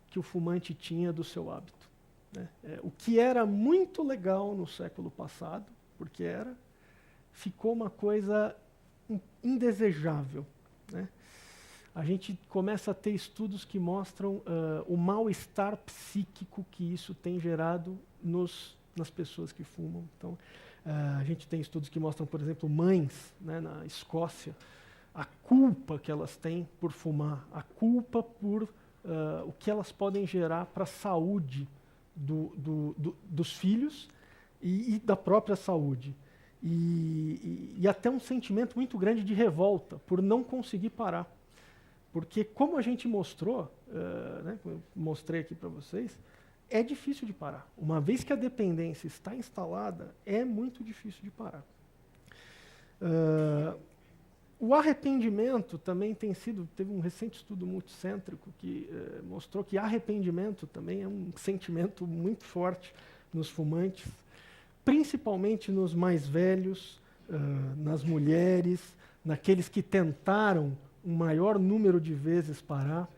que o fumante tinha do seu hábito. Né? O que era muito legal no século passado, porque ficou uma coisa indesejável. Né? A gente começa a ter estudos que mostram o mal-estar psíquico que isso tem gerado nas pessoas que fumam. Então, a gente tem estudos que mostram, por exemplo, mães, né, na Escócia, a culpa que elas têm por fumar, a culpa por o que elas podem gerar para a saúde dos filhos e da própria saúde. E até um sentimento muito grande de revolta por não conseguir parar. Porque, como a gente mostrou, né, eu mostrei aqui para vocês, é difícil de parar. Uma vez que a dependência está instalada, é muito difícil de parar. O arrependimento também teve um recente estudo multicêntrico que mostrou que arrependimento também é um sentimento muito forte nos fumantes, principalmente nos mais velhos, nas mulheres, naqueles que tentaram um maior número de vezes parar,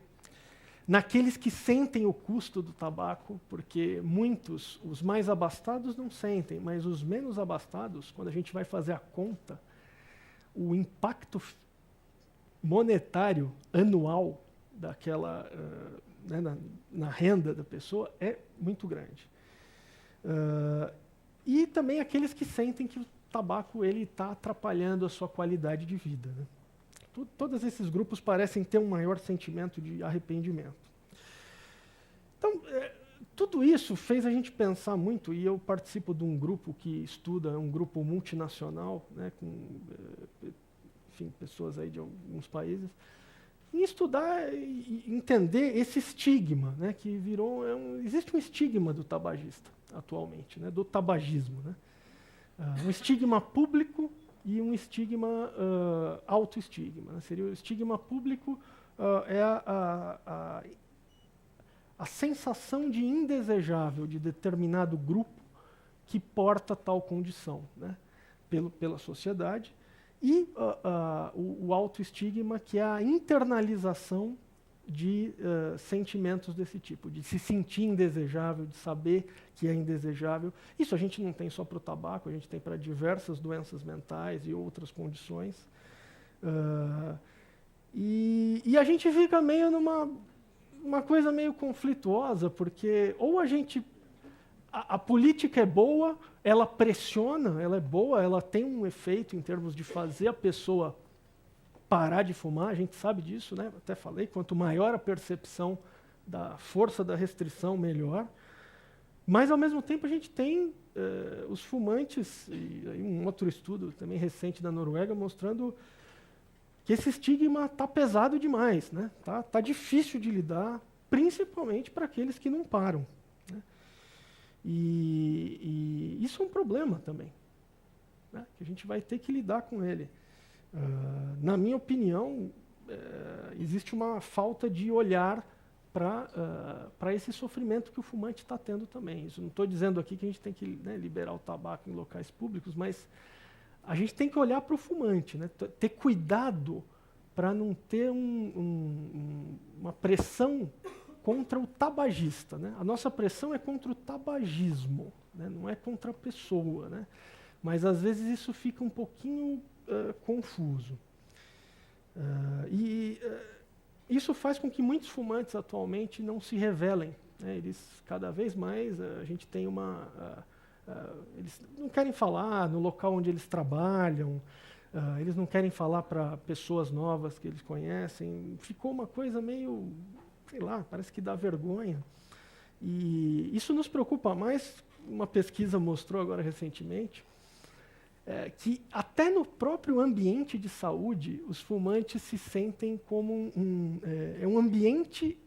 naqueles que sentem o custo do tabaco, porque muitos, os mais abastados não sentem, mas os menos abastados, quando a gente vai fazer a conta, o impacto monetário anual daquela, né, na renda da pessoa é muito grande. E também aqueles que sentem que o tabaco está atrapalhando a sua qualidade de vida, né? Todos esses grupos parecem ter um maior sentimento de arrependimento. Então, tudo isso fez a gente pensar muito, e eu participo de um grupo que estuda, um grupo multinacional, né, com enfim, pessoas aí de alguns países, em estudar e entender esse estigma, né, que virou... existe um estigma do tabagista atualmente, né, do tabagismo, né? Um estigma público e um estigma autoestigma, né? Seria o estigma público é a sensação de indesejável de determinado grupo que porta tal condição, né, pela sociedade, e o autoestigma, que é a internalização de sentimentos desse tipo, de se sentir indesejável, de saber que é indesejável. Isso a gente não tem só para o tabaco, a gente tem para diversas doenças mentais e outras condições. E a gente fica meio numa coisa meio conflituosa, porque ou a gente... A política é boa, ela pressiona, ela é boa, ela tem um efeito em termos de fazer a pessoa parar de fumar, a gente sabe disso, né? Até falei, quanto maior a percepção da força da restrição, melhor. Mas, ao mesmo tempo, a gente tem os fumantes, e aí um outro estudo também recente da Noruega, mostrando que esse estigma está pesado demais, né? Tá difícil de lidar, principalmente para aqueles que não param, né? E isso é um problema também, né, que a gente vai ter que lidar com ele. Na minha opinião, existe uma falta de olhar para esse sofrimento que o fumante está tendo também. Isso não estou dizendo aqui que a gente tem que, né, liberar o tabaco em locais públicos, mas a gente tem que olhar para o fumante, né, ter cuidado para não ter uma pressão contra o tabagista, né? A nossa pressão é contra o tabagismo, né? Não é contra a pessoa, né? Mas às vezes isso fica um pouquinho confuso. Isso faz com que muitos fumantes atualmente não se revelem, né? Eles, cada vez mais, a gente tem eles não querem falar no local onde eles trabalham, eles não querem falar para pessoas novas que eles conhecem. Ficou uma coisa meio... sei lá, parece que dá vergonha. E isso nos preocupa mais. Uma pesquisa mostrou agora recentemente que até no próprio ambiente de saúde, os fumantes se sentem como um ambiente,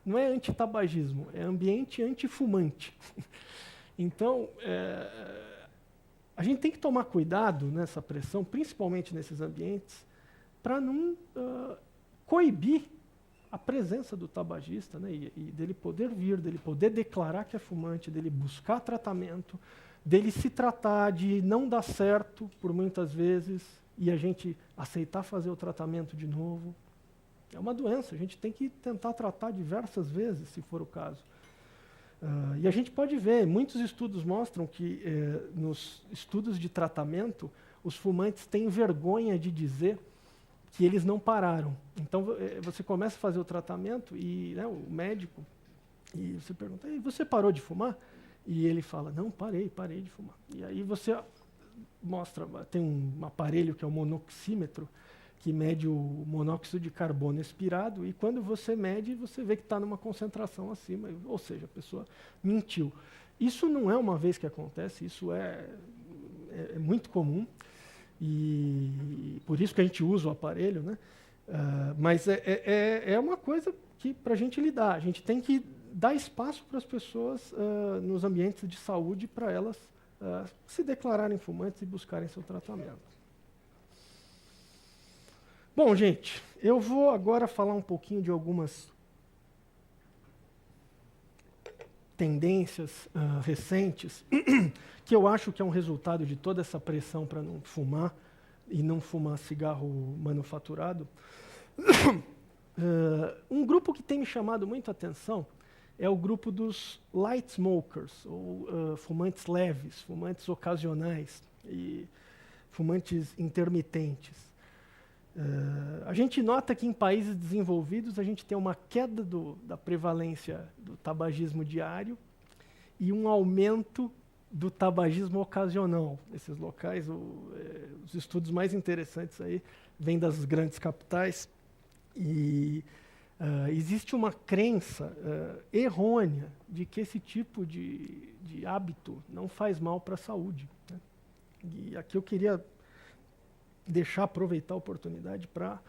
não é antitabagismo, é ambiente antifumante. Então, a gente tem que tomar cuidado nessa pressão, principalmente nesses ambientes, para não coibir a presença do tabagista, né, e dele poder vir, dele poder declarar que é fumante, dele buscar tratamento, dele se tratar, de não dar certo por muitas vezes e a gente aceitar fazer o tratamento de novo. É uma doença, a gente tem que tentar tratar diversas vezes, se for o caso. E a gente pode ver, muitos estudos mostram que nos estudos de tratamento, os fumantes têm vergonha de dizer que eles não pararam. Então, você começa a fazer o tratamento e, né, o médico, e você pergunta, e você parou de fumar? E ele fala, não, parei de fumar. E aí você mostra, tem um aparelho que é o monoxímetro, que mede o monóxido de carbono expirado, e quando você mede, você vê que está numa concentração acima, ou seja, a pessoa mentiu. Isso não é uma vez que acontece, isso é muito comum, e por isso que a gente usa o aparelho, né? Mas é uma coisa que, para a gente lidar, a gente tem que dar espaço para as pessoas nos ambientes de saúde para elas se declararem fumantes e buscarem seu tratamento. Bom, gente, eu vou agora falar um pouquinho de algumas tendências recentes que eu acho que é um resultado de toda essa pressão para não fumar e não fumar cigarro manufaturado. Um grupo que tem me chamado muito a atenção é o grupo dos light smokers, ou fumantes leves, fumantes ocasionais e fumantes intermitentes. A gente nota que em países desenvolvidos a gente tem uma queda da prevalência do tabagismo diário e um aumento do tabagismo ocasional. Nesses locais, os estudos mais interessantes aí vêm das grandes capitais e existe uma crença errônea de que esse tipo de hábito não faz mal para a saúde, né? E aqui eu queria aproveitar a oportunidade para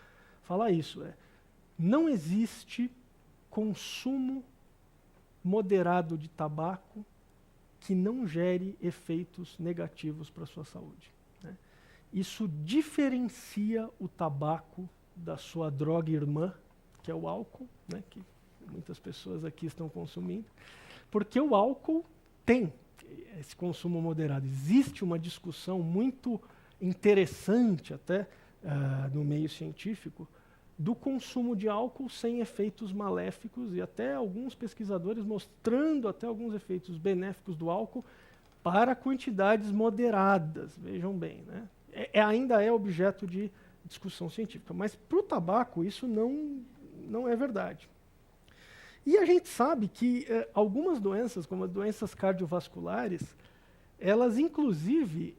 falar isso. Não existe consumo moderado de tabaco que não gere efeitos negativos para a sua saúde, né? Isso diferencia o tabaco da sua droga irmã, que é o álcool, né, que muitas pessoas aqui estão consumindo, porque o álcool tem esse consumo moderado. Existe uma discussão muito interessante até no meio científico do consumo de álcool sem efeitos maléficos e até alguns pesquisadores mostrando até alguns efeitos benéficos do álcool para quantidades moderadas, vejam bem, né? Ainda é objeto de discussão científica, mas para o tabaco isso não é verdade. E a gente sabe que algumas doenças, como as doenças cardiovasculares, elas inclusive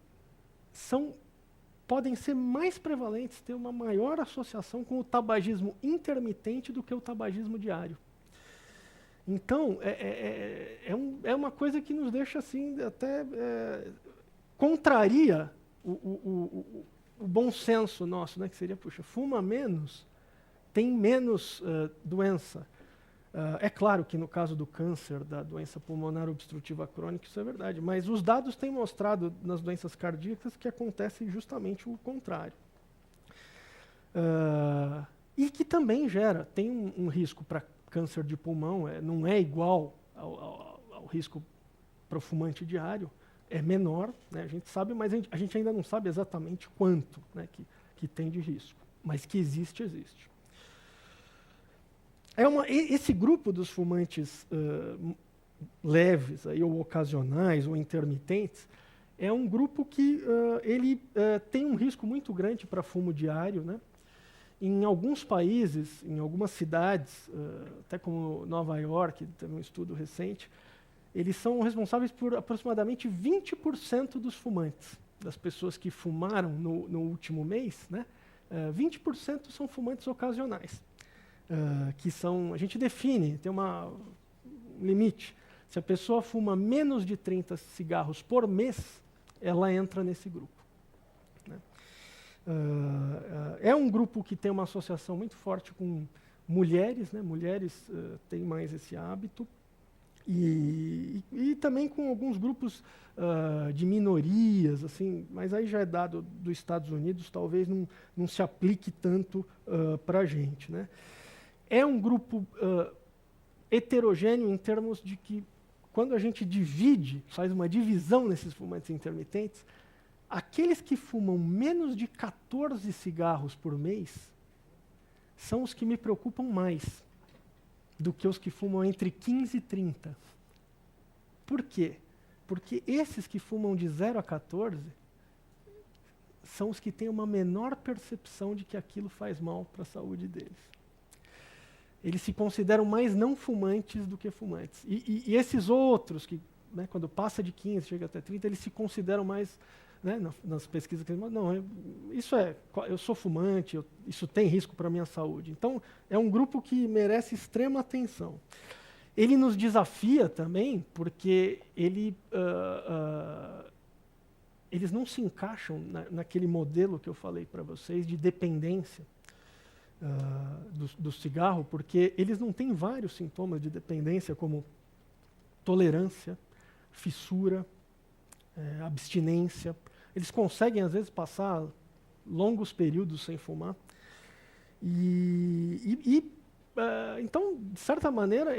podem ser mais prevalentes, ter uma maior associação com o tabagismo intermitente do que o tabagismo diário. Então, é uma coisa que nos deixa assim, até contraria o bom senso nosso, né? Que seria, puxa, fuma menos, tem menos doença. É claro que no caso do câncer, da doença pulmonar obstrutiva crônica, isso é verdade, mas os dados têm mostrado nas doenças cardíacas que acontece justamente o contrário. E que também tem um risco para câncer de pulmão, não é igual ao risco para o fumante diário, é menor, né, a gente sabe, mas a gente ainda não sabe exatamente quanto, né, que tem de risco, mas que existe. Esse grupo dos fumantes leves aí, ou ocasionais ou intermitentes é um grupo que ele tem um risco muito grande para fumo diário, né? Em alguns países, em algumas cidades, até como Nova York, teve um estudo recente, eles são responsáveis por aproximadamente 20% dos fumantes, das pessoas que fumaram no último mês, né? 20% são fumantes ocasionais. Que a gente define, tem um limite. Se a pessoa fuma menos de 30 cigarros por mês, ela entra nesse grupo, né? É um grupo que tem uma associação muito forte com mulheres, né? Mulheres têm mais esse hábito, e também com alguns grupos de minorias, assim, mas aí já é dado dos Estados Unidos, talvez não se aplique tanto para a gente, né? É um grupo heterogêneo em termos de que, quando a gente faz uma divisão nesses fumantes intermitentes, aqueles que fumam menos de 14 cigarros por mês são os que me preocupam mais do que os que fumam entre 15 e 30. Por quê? Porque esses que fumam de 0 a 14 são os que têm uma menor percepção de que aquilo faz mal para a saúde deles. Eles se consideram mais não fumantes do que fumantes. E esses outros, que, né, quando passa de 15, chega até 30, eles se consideram mais né, nas pesquisas que eles mostram, não, eu sou fumante, isso tem risco para a minha saúde. Então, é um grupo que merece extrema atenção. Ele nos desafia também, porque eles não se encaixam naquele modelo que eu falei para vocês de dependência do cigarro, porque eles não têm vários sintomas de dependência, como tolerância, fissura, abstinência. Eles conseguem, às vezes, passar longos períodos sem fumar. Então, de certa maneira,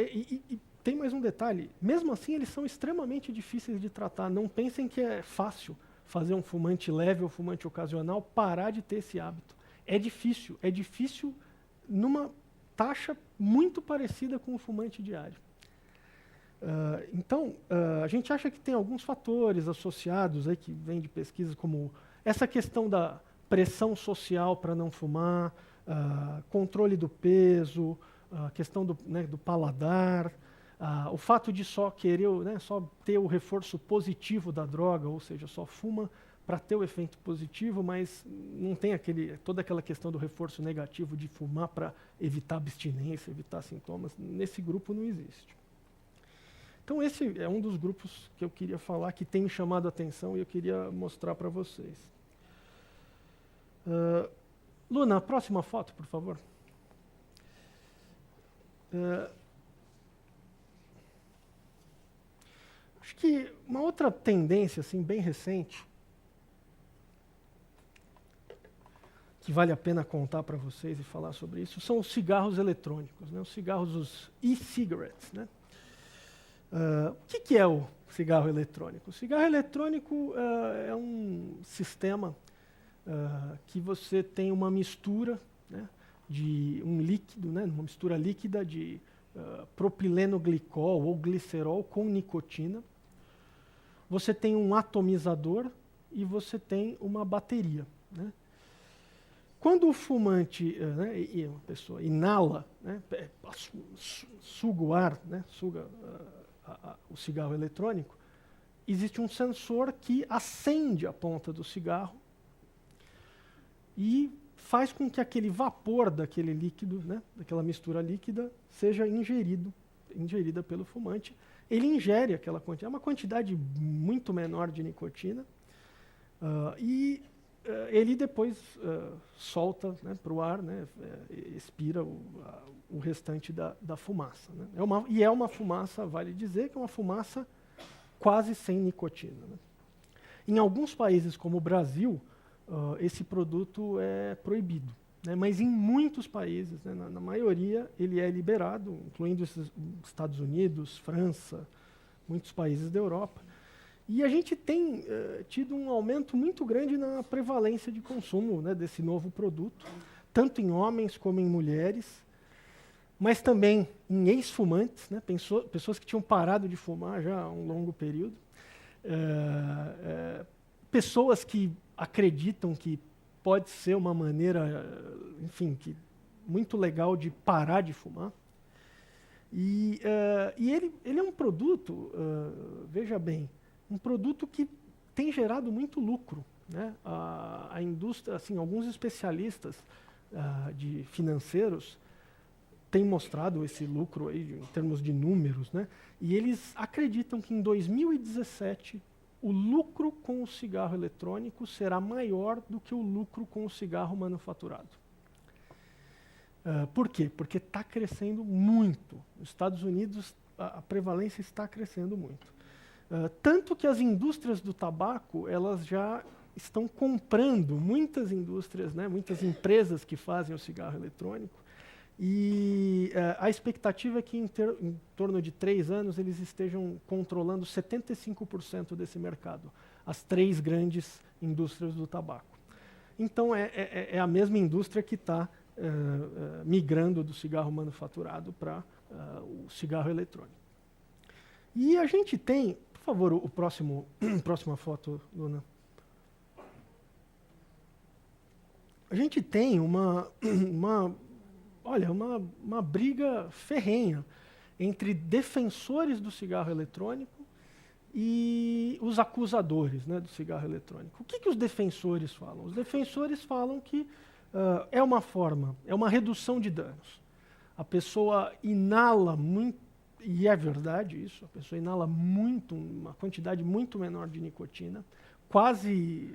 tem mais um detalhe, mesmo assim eles são extremamente difíceis de tratar. Não pensem que é fácil fazer um fumante leve ou fumante ocasional parar de ter esse hábito. É difícil numa taxa muito parecida com o fumante diário. Então, a gente acha que tem alguns fatores associados aí que vêm de pesquisas, como essa questão da pressão social para não fumar, controle do peso, a questão do paladar, o fato de só querer, só ter o reforço positivo da droga, ou seja, só fuma para ter o efeito positivo, mas não tem toda aquela questão do reforço negativo de fumar para evitar abstinência, evitar sintomas. Nesse grupo não existe. Então esse é um dos grupos que eu queria falar, que tem me chamado a atenção e eu queria mostrar para vocês. Luna, a próxima foto, por favor. Acho que uma outra tendência assim, bem recente, que vale a pena contar para vocês e falar sobre isso, são os cigarros eletrônicos, né? Os cigarros, os e-cigarettes, né? O que é o cigarro eletrônico? O cigarro eletrônico é um sistema que você tem uma mistura, né, de um líquido, né, uma mistura líquida de propileno glicol ou glicerol com nicotina. Você tem um atomizador e você tem uma bateria, né? Quando o fumante, e uma pessoa inala, né, suga o ar, né, suga o cigarro eletrônico, existe um sensor que acende a ponta do cigarro e faz com que aquele vapor daquele líquido, né, daquela mistura líquida, seja ingerida pelo fumante. Ele ingere aquela quantidade, é uma quantidade muito menor de nicotina, ele depois solta, né, para o ar, né, expira o restante da fumaça, né? É uma fumaça, vale dizer, que é uma fumaça quase sem nicotina, né? Em alguns países, como o Brasil, esse produto é proibido, né? Mas em muitos países, né, na maioria, ele é liberado, incluindo os Estados Unidos, França, muitos países da Europa. E a gente tem tido um aumento muito grande na prevalência de consumo, né, desse novo produto, tanto em homens como em mulheres, mas também em ex-fumantes, né, pessoas que tinham parado de fumar já há um longo período, pessoas que acreditam que pode ser uma maneira, enfim, muito legal de parar de fumar. E ele é um produto, veja bem, um produto que tem gerado muito lucro, né? A indústria, assim, alguns especialistas de financeiros têm mostrado esse lucro aí, em termos de números, né? E eles acreditam que em 2017 o lucro com o cigarro eletrônico será maior do que o lucro com o cigarro manufaturado. Por quê? Porque está crescendo muito. Nos Estados Unidos a prevalência está crescendo muito. Tanto que as indústrias do tabaco, elas já estão comprando muitas indústrias, né, muitas empresas que fazem o cigarro eletrônico, e a expectativa é que em torno de 3 anos eles estejam controlando 75% desse mercado, as 3 grandes indústrias do tabaco. Então é a mesma indústria que está migrando do cigarro manufaturado para o cigarro eletrônico. E a gente tem, por favor, próxima foto, Luna. A gente tem uma briga ferrenha entre defensores do cigarro eletrônico e os acusadores, né, do cigarro eletrônico. O que os defensores falam? Os defensores falam que é uma forma, é uma redução de danos. A pessoa inala muito, e é verdade isso, a pessoa inala muito, uma quantidade muito menor de nicotina, quase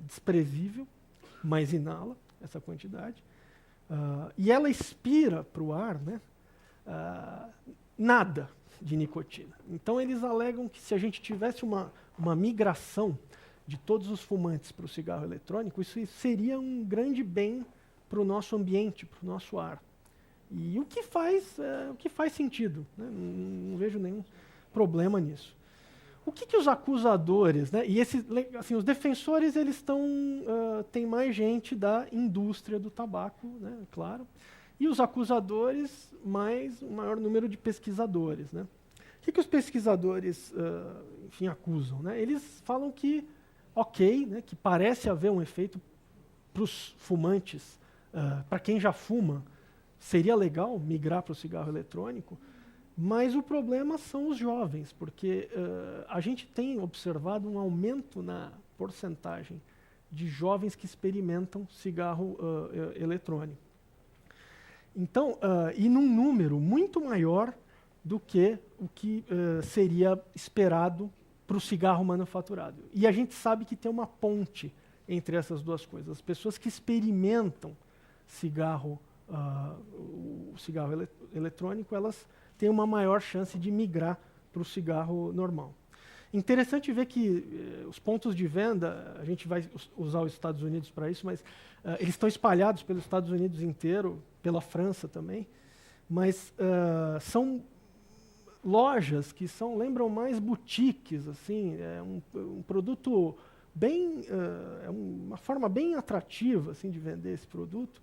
desprezível, mas inala essa quantidade. E ela expira para o ar, né, nada de nicotina. Então eles alegam que se a gente tivesse uma migração de todos os fumantes para o cigarro eletrônico, isso seria um grande bem para o nosso ambiente, para o nosso ar. E o que faz sentido, né? Não vejo nenhum problema nisso. O que os acusadores, né? E assim, os defensores, eles tem mais gente da indústria do tabaco, né? Claro. E os acusadores, um maior número de pesquisadores, né? O que os pesquisadores, enfim, acusam, né? Eles falam que, ok, né, que parece haver um efeito para os fumantes, para quem já fuma, seria legal migrar para o cigarro eletrônico, mas o problema são os jovens, porque a gente tem observado um aumento na porcentagem de jovens que experimentam cigarro eletrônico. Então, e num número muito maior do que o que seria esperado para o cigarro manufaturado. E a gente sabe que tem uma ponte entre essas duas coisas. As pessoas que experimentam o cigarro eletrônico, elas têm uma maior chance de migrar para o cigarro normal. Interessante ver que os pontos de venda, a gente vai usar os Estados Unidos para isso, mas eles estão espalhados pelos Estados Unidos inteiro, pela França também, mas são lojas que lembram mais boutiques, assim, é um produto bem, é uma forma bem atrativa assim, de vender esse produto.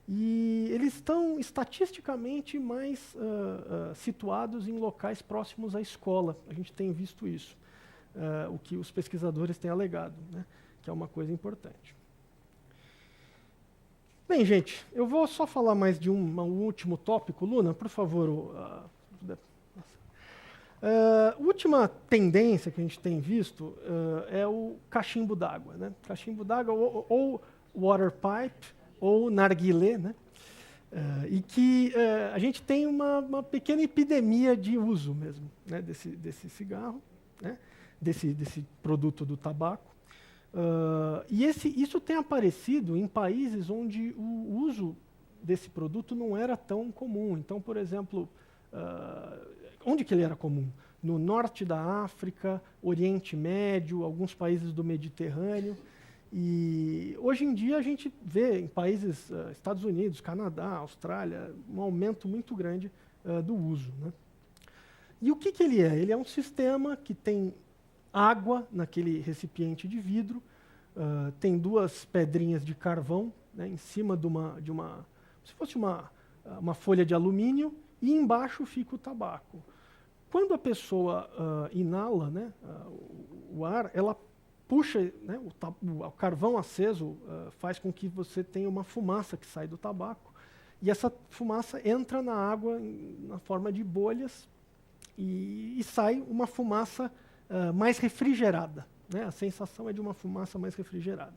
E eles estão estatisticamente mais situados em locais próximos à escola. A gente tem visto isso, o que os pesquisadores têm alegado, né, que é uma coisa importante. Bem, gente, eu vou só falar mais de um último tópico. Luna, por favor. A última tendência que a gente tem visto é o cachimbo d'água, né? Cachimbo d'água ou water pipe, ou narguilé, né? E que a gente tem uma pequena epidemia de uso mesmo, né, desse cigarro, né, desse produto do tabaco. E isso tem aparecido em países onde o uso desse produto não era tão comum. Então, por exemplo, onde que ele era comum? No norte da África, Oriente Médio, alguns países do Mediterrâneo. E hoje em dia a gente vê em países, Estados Unidos, Canadá, Austrália, um aumento muito grande do uso, né? E o que ele é? Ele é um sistema que tem água naquele recipiente de vidro, tem duas pedrinhas de carvão, né, em cima de se fosse uma folha de alumínio, e embaixo fica o tabaco. Quando a pessoa inala, né, o ar, ela puxa, né, o carvão aceso faz com que você tenha uma fumaça que sai do tabaco, e essa fumaça entra na água na forma de bolhas e sai uma fumaça mais refrigerada, né? A sensação é de uma fumaça mais refrigerada.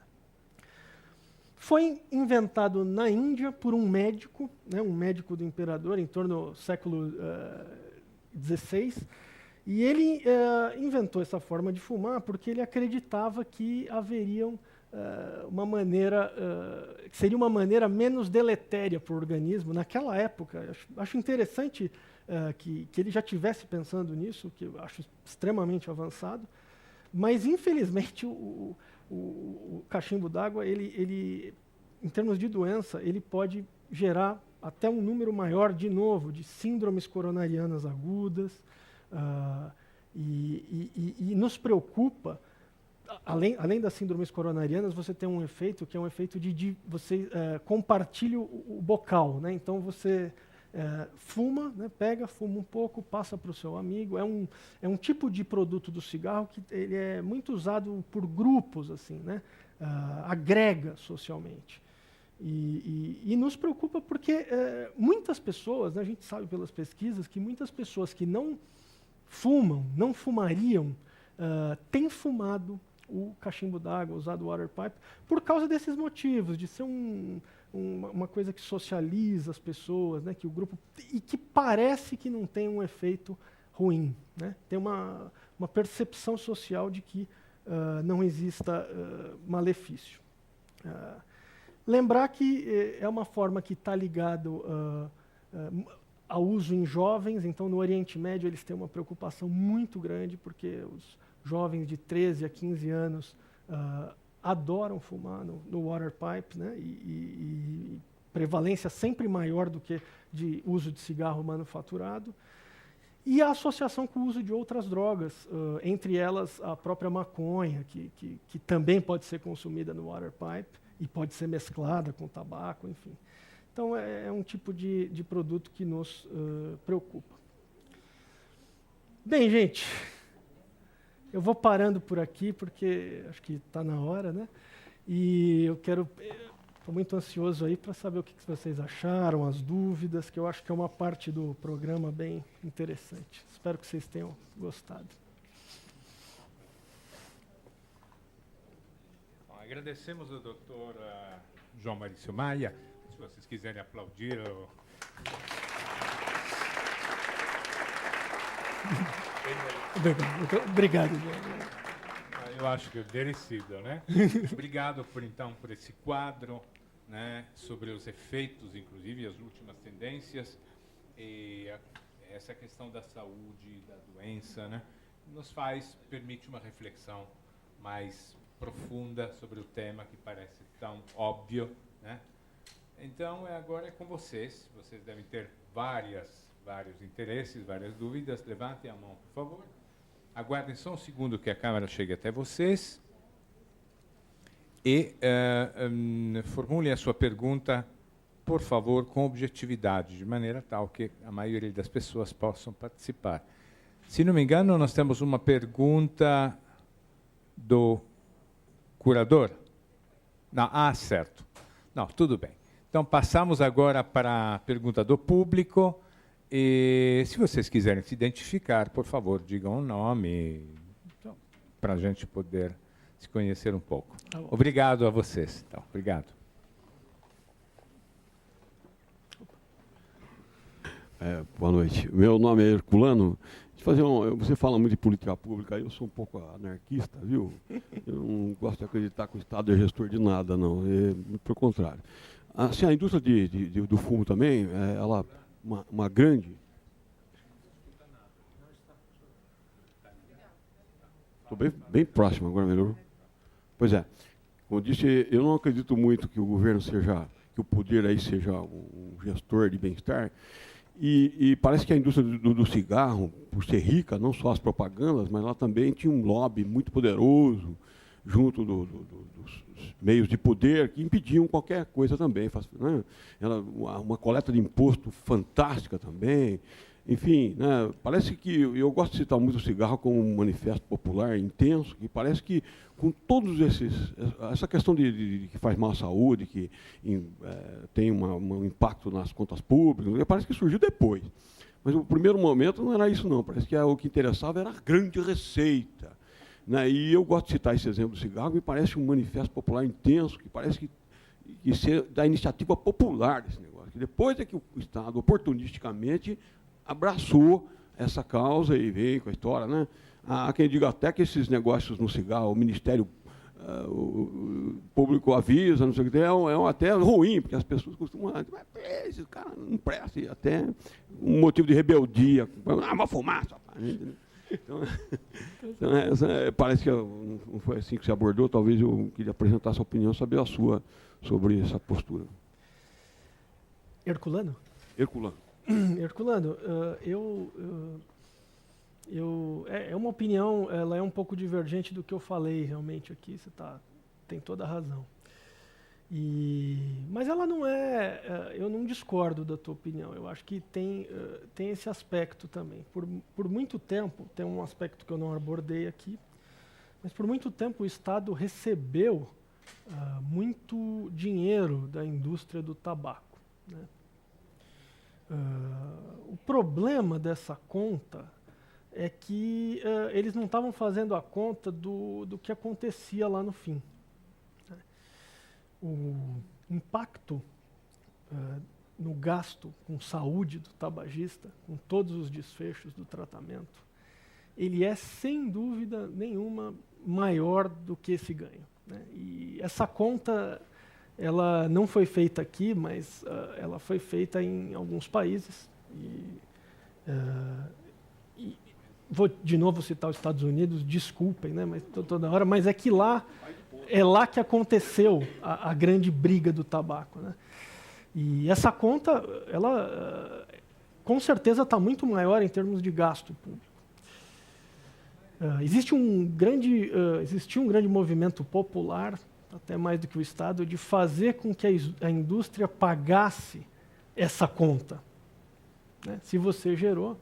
Foi inventado na Índia por um médico, né, um médico do imperador, em torno do século XVI, e ele inventou essa forma de fumar porque ele acreditava que haveria seria uma maneira menos deletéria para o organismo. Naquela época, acho interessante que ele já estivesse pensando nisso, que eu acho extremamente avançado, mas infelizmente o cachimbo d'água, ele, em termos de doença, ele pode gerar até um número maior, de novo, de síndromes coronarianas agudas, e nos preocupa, além das síndromes coronarianas, você tem um efeito que é um efeito de você compartilha o bocal, né? Então você fuma, né? Fuma um pouco, passa para o seu amigo. É um tipo de produto do cigarro que ele é muito usado por grupos, assim, né? Agrega socialmente. E nos preocupa porque muitas pessoas, né, a gente sabe pelas pesquisas que muitas pessoas que não fumam, não fumariam, têm fumado o cachimbo d'água, usado o water pipe, por causa desses motivos, de ser uma coisa que socializa as pessoas, né, que o grupo, e que parece que não tem um efeito ruim, né? Tem uma percepção social de que não exista malefício. Lembrar que é uma forma que está ligado ao uso em jovens, então no Oriente Médio eles têm uma preocupação muito grande, porque os jovens de 13 a 15 anos adoram fumar no water pipe, né? E prevalência sempre maior do que de uso de cigarro manufaturado. E a associação com o uso de outras drogas, entre elas a própria maconha, que também pode ser consumida no water pipe e pode ser mesclada com tabaco, enfim. Então, é um tipo de produto que nos preocupa. Bem, gente, eu vou parando por aqui, porque acho que está na hora, né? E eu estou muito ansioso aí para saber o que vocês acharam, as dúvidas, que eu acho que é uma parte do programa bem interessante. Espero que vocês tenham gostado. Bom, agradecemos ao Dr. João Maurício Maia. Se vocês quiserem aplaudir. Obrigado. Eu acho que é merecido, né? Obrigado por esse quadro, né, sobre os efeitos, inclusive as últimas tendências, e essa questão da saúde, da doença, né, permite uma reflexão mais profunda sobre o tema que parece tão óbvio, né? Então, agora é com vocês. Vocês devem ter vários interesses, várias dúvidas. Levantem a mão, por favor. Aguardem só um segundo que a câmera chegue até vocês. E formule a sua pergunta, por favor, com objetividade, de maneira tal que a maioria das pessoas possam participar. Se não me engano, nós temos uma pergunta do curador. Não, certo. Não, tudo bem. Então, passamos agora para a pergunta do público. E, se vocês quiserem se identificar, por favor, digam o nome, então, para a gente poder se conhecer um pouco. Obrigado a vocês. Então, obrigado. Boa noite. Meu nome é Herculano. Você fala muito de política pública, eu sou um pouco anarquista, viu? Eu não gosto de acreditar que o Estado é gestor de nada, não. Pelo contrário. Assim, a indústria do fumo também, ela uma grande... Estou bem próximo, agora melhorou? Pois é. Como eu disse, eu não acredito muito que o governo que o poder aí seja um gestor de bem-estar. E parece que a indústria do cigarro, por ser rica, não só as propagandas, mas ela também tinha um lobby muito poderoso junto dos meios de poder que impediam qualquer coisa também. Né? Uma coleta de imposto fantástica também. Enfim, né? Parece que eu gosto de citar muito o cigarro como um manifesto popular intenso, que parece que com todos essa questão de que faz mal à saúde, que tem um impacto nas contas públicas, parece que surgiu depois. Mas o primeiro momento não era isso não, parece que o que interessava era a grande receita. Né? E eu gosto de citar esse exemplo do cigarro, me parece um manifesto popular intenso, que parece que ser da iniciativa popular desse negócio. Que depois é que o Estado, oportunisticamente, abraçou essa causa e veio com a história. Né? Há quem diga até que esses negócios no cigarro, o Ministério Público avisa, não sei o que, é até ruim, porque as pessoas costumam dizer, mas esse cara não presta, até um motivo de rebeldia. Vou fumar, só. Então, parece que não foi assim que se abordou. Talvez eu queria apresentar essa opinião, saber a sua sobre essa postura. Herculano? Herculano. Herculano, é uma opinião, ela é um pouco divergente do que eu falei realmente aqui, você tem toda a razão. Mas ela não eu não discordo da tua opinião, eu acho que tem esse aspecto também. Por muito tempo, tem um aspecto que eu não abordei aqui, mas por muito tempo o Estado recebeu muito dinheiro da indústria do tabaco. Né? O problema dessa conta é que eles não estavam fazendo a conta do que acontecia lá no fim. O impacto no gasto com saúde do tabagista, com todos os desfechos do tratamento, ele é, sem dúvida nenhuma, maior do que esse ganho, né? E essa conta, ela não foi feita aqui, mas ela foi feita em alguns países. E vou de novo citar os Estados Unidos, desculpem, né, mas toda hora, mas é que é lá que aconteceu a grande briga do tabaco, né? E essa conta, ela com certeza está muito maior em termos de gasto público. Existiu um grande movimento popular, até mais do que o Estado, de fazer com que a indústria pagasse essa conta, né, se você gerou.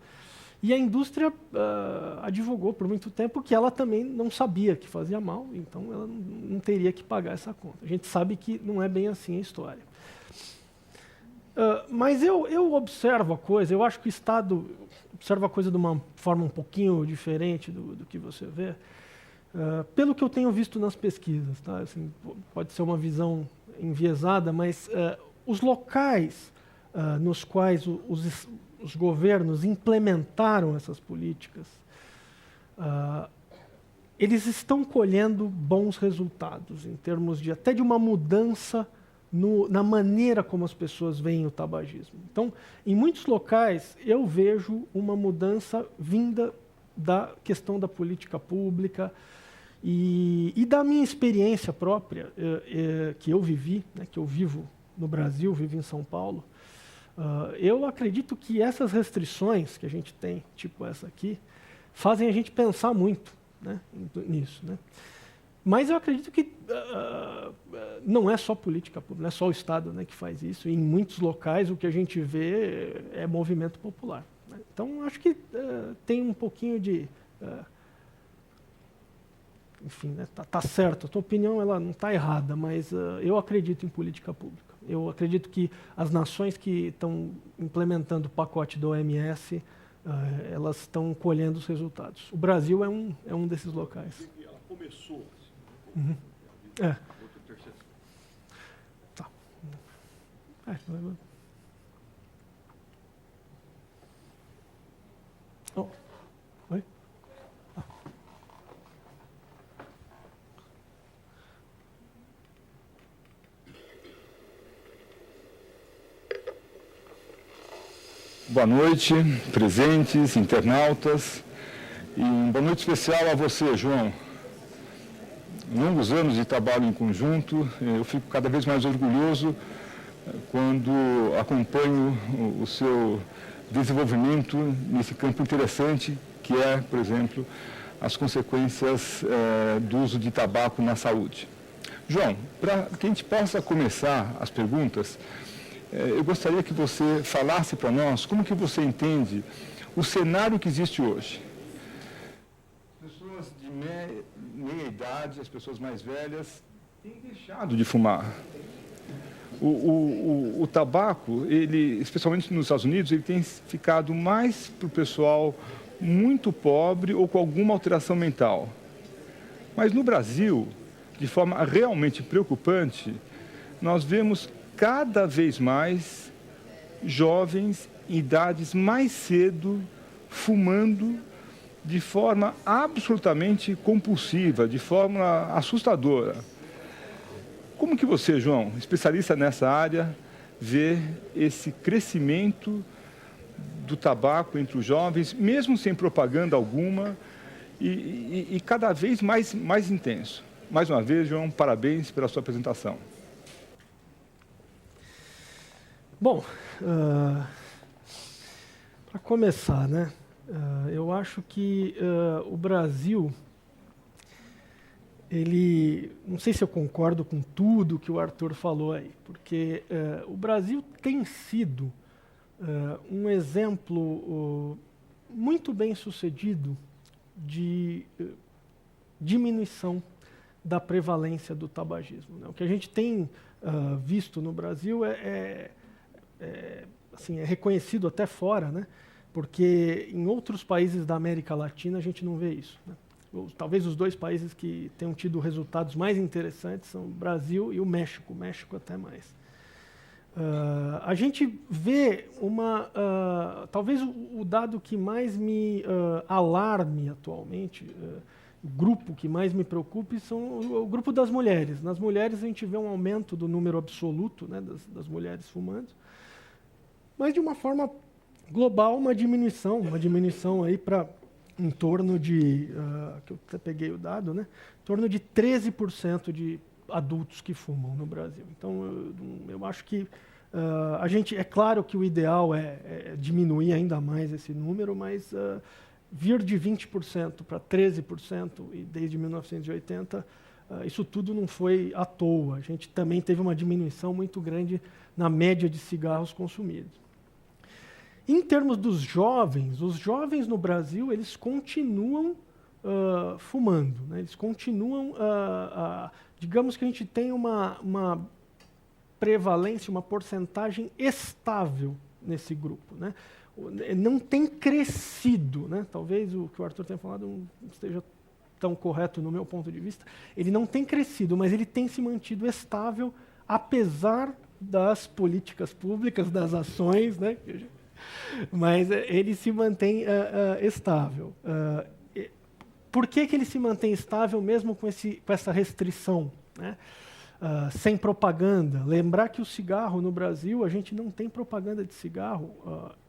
E a indústria advogou por muito tempo que ela também não sabia que fazia mal, então ela não teria que pagar essa conta. A gente sabe que não é bem assim a história. Mas eu observo a coisa, eu acho que o Estado observa a coisa de uma forma um pouquinho diferente do que você vê, pelo que eu tenho visto nas pesquisas. Tá? Assim, pode ser uma visão enviesada, mas os locais nos quais os governos implementaram essas políticas, eles estão colhendo bons resultados, em termos até de uma mudança na maneira como as pessoas veem o tabagismo. Então, em muitos locais, eu vejo uma mudança vinda da questão da política pública e da minha experiência própria, que eu vivi, né, que eu vivo no Brasil, vivo em São Paulo. Eu acredito que essas restrições que a gente tem, tipo essa aqui, fazem a gente pensar muito, né, nisso, né? Mas eu acredito que não é só política pública, não é só o Estado, né, que faz isso. Em muitos locais o que a gente vê é movimento popular, né? Então acho que tem um pouquinho de... enfim, né, tá certo, a tua opinião ela não está errada, mas eu acredito em política pública. Eu acredito que as nações que estão implementando o pacote da OMS, elas estão colhendo os resultados. O Brasil é um desses locais. Ela começou. Uhum. Tá. Oh. Oi? Boa noite, presentes, internautas, e boa noite especial a você, João. Longos anos de trabalho em conjunto, eu fico cada vez mais orgulhoso quando acompanho o seu desenvolvimento nesse campo interessante, que é, por exemplo, as consequências do uso de tabaco na saúde. João, para que a gente possa começar as perguntas, eu gostaria que você falasse para nós como que você entende o cenário que existe hoje. As pessoas de meia idade, as pessoas mais velhas, têm deixado de fumar. O tabaco, ele, especialmente nos Estados Unidos, ele tem ficado mais para o pessoal muito pobre ou com alguma alteração mental. Mas no Brasil, de forma realmente preocupante, nós vemos cada vez mais jovens em idades mais cedo fumando de forma absolutamente compulsiva, de forma assustadora. Como que você, João, especialista nessa área, vê esse crescimento do tabaco entre os jovens, mesmo sem propaganda alguma, e cada vez mais intenso? Mais uma vez, João, parabéns pela sua apresentação. Bom, para começar, né, eu acho que o Brasil, não sei se eu concordo com tudo que o Arthur falou aí, porque o Brasil tem sido um exemplo muito bem sucedido de diminuição da prevalência do tabagismo, né? O que a gente tem visto no Brasil assim, é reconhecido até fora, né, porque em outros países da América Latina a gente não vê isso, né? Talvez os 2 países que tenham tido resultados mais interessantes são o Brasil e o México até mais. A gente vê talvez o dado que mais me alarme atualmente, o grupo que mais me preocupe, são o grupo das mulheres. Nas mulheres a gente vê um aumento do número absoluto, né, das mulheres fumando, mas de uma forma global uma diminuição aí para em torno de, que eu até peguei o dado, né, em torno de 13% de adultos que fumam no Brasil. Então eu acho que é claro que o ideal é diminuir ainda mais esse número, mas vir de 20% para 13% e desde 1980, isso tudo não foi à toa. A gente também teve uma diminuição muito grande na média de cigarros consumidos. Em termos dos jovens, os jovens no Brasil eles continuam fumando, né? Eles continuam, digamos que a gente tem uma prevalência, uma porcentagem estável nesse grupo, né? Não tem crescido, né? Talvez o que o Arthur tenha falado não esteja tão correto no meu ponto de vista. Ele não tem crescido, mas ele tem se mantido estável, apesar das políticas públicas, das ações, né? Mas ele se mantém estável. Por que ele se mantém estável mesmo com essa restrição, né? Sem propaganda? Lembrar que o cigarro no Brasil, a gente não tem propaganda de cigarro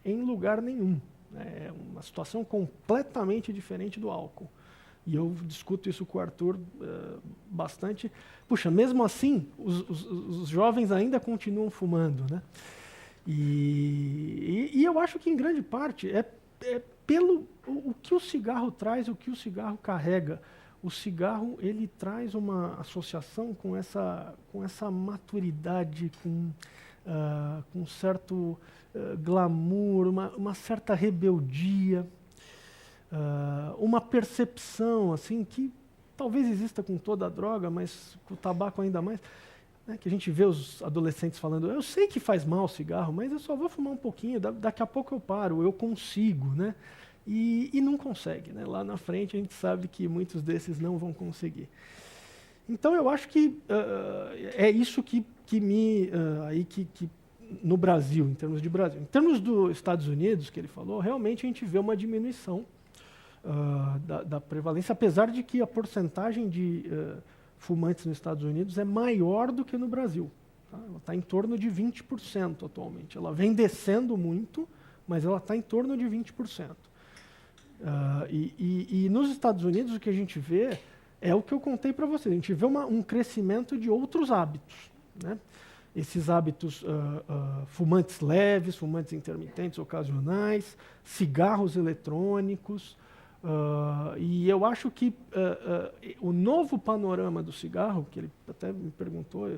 em lugar nenhum. É uma situação completamente diferente do álcool. E eu discuto isso com o Arthur bastante. Puxa, mesmo assim, os jovens ainda continuam fumando, né? E eu acho que, em grande parte, é pelo o que o cigarro traz, o que o cigarro carrega. O cigarro ele traz uma associação com essa maturidade, com um certo glamour, uma certa rebeldia, uma percepção assim que talvez exista com toda a droga, mas com o tabaco ainda mais, né, que a gente vê os adolescentes falando: eu sei que faz mal o cigarro, mas eu só vou fumar um pouquinho, daqui a pouco eu paro, eu consigo, né? E não consegue, né? Lá na frente a gente sabe que muitos desses não vão conseguir. Então eu acho que é isso que no Brasil, em termos de Brasil. Em termos dos Estados Unidos, que ele falou, realmente a gente vê uma diminuição da prevalência, apesar de que a porcentagem de fumantes nos Estados Unidos é maior do que no Brasil. Tá? Ela está em torno de 20% atualmente. Ela vem descendo muito, mas ela está em torno de 20%. E nos Estados Unidos o que a gente vê é o que eu contei para vocês. A gente vê um crescimento de outros hábitos, né? Esses hábitos fumantes leves, fumantes intermitentes, ocasionais, cigarros eletrônicos. E eu acho que o novo panorama do cigarro, que ele até me perguntou,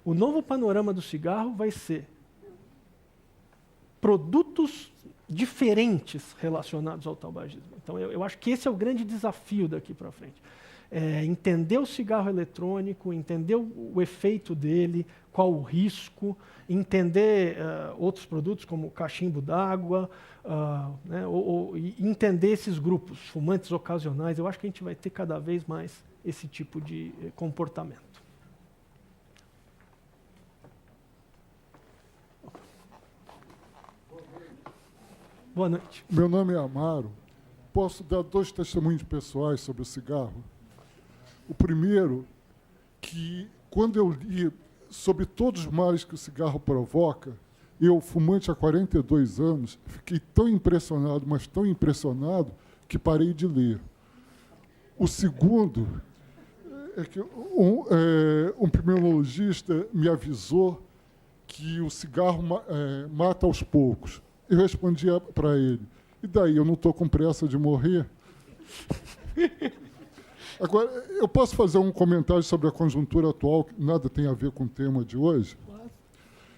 o novo panorama do cigarro vai ser produtos diferentes relacionados ao tabagismo. Então, eu acho que esse é o grande desafio daqui para frente. Entender o cigarro eletrônico, entender o efeito dele, qual o risco, entender outros produtos como cachimbo d'água, né, e entender esses grupos, fumantes ocasionais. Eu acho que a gente vai ter cada vez mais esse tipo de comportamento. Boa noite. Meu nome é Amaro. Posso dar 2 testemunhos pessoais sobre o cigarro? O primeiro, que quando eu li sobre todos os males que o cigarro provoca, eu, fumante há 42 anos, fiquei tão impressionado, mas tão impressionado, que parei de ler. O segundo é que um pneumologista me avisou que o cigarro mata aos poucos. Eu respondia para ele: e daí, eu não estou com pressa de morrer? Agora, eu posso fazer um comentário sobre a conjuntura atual, que nada tem a ver com o tema de hoje?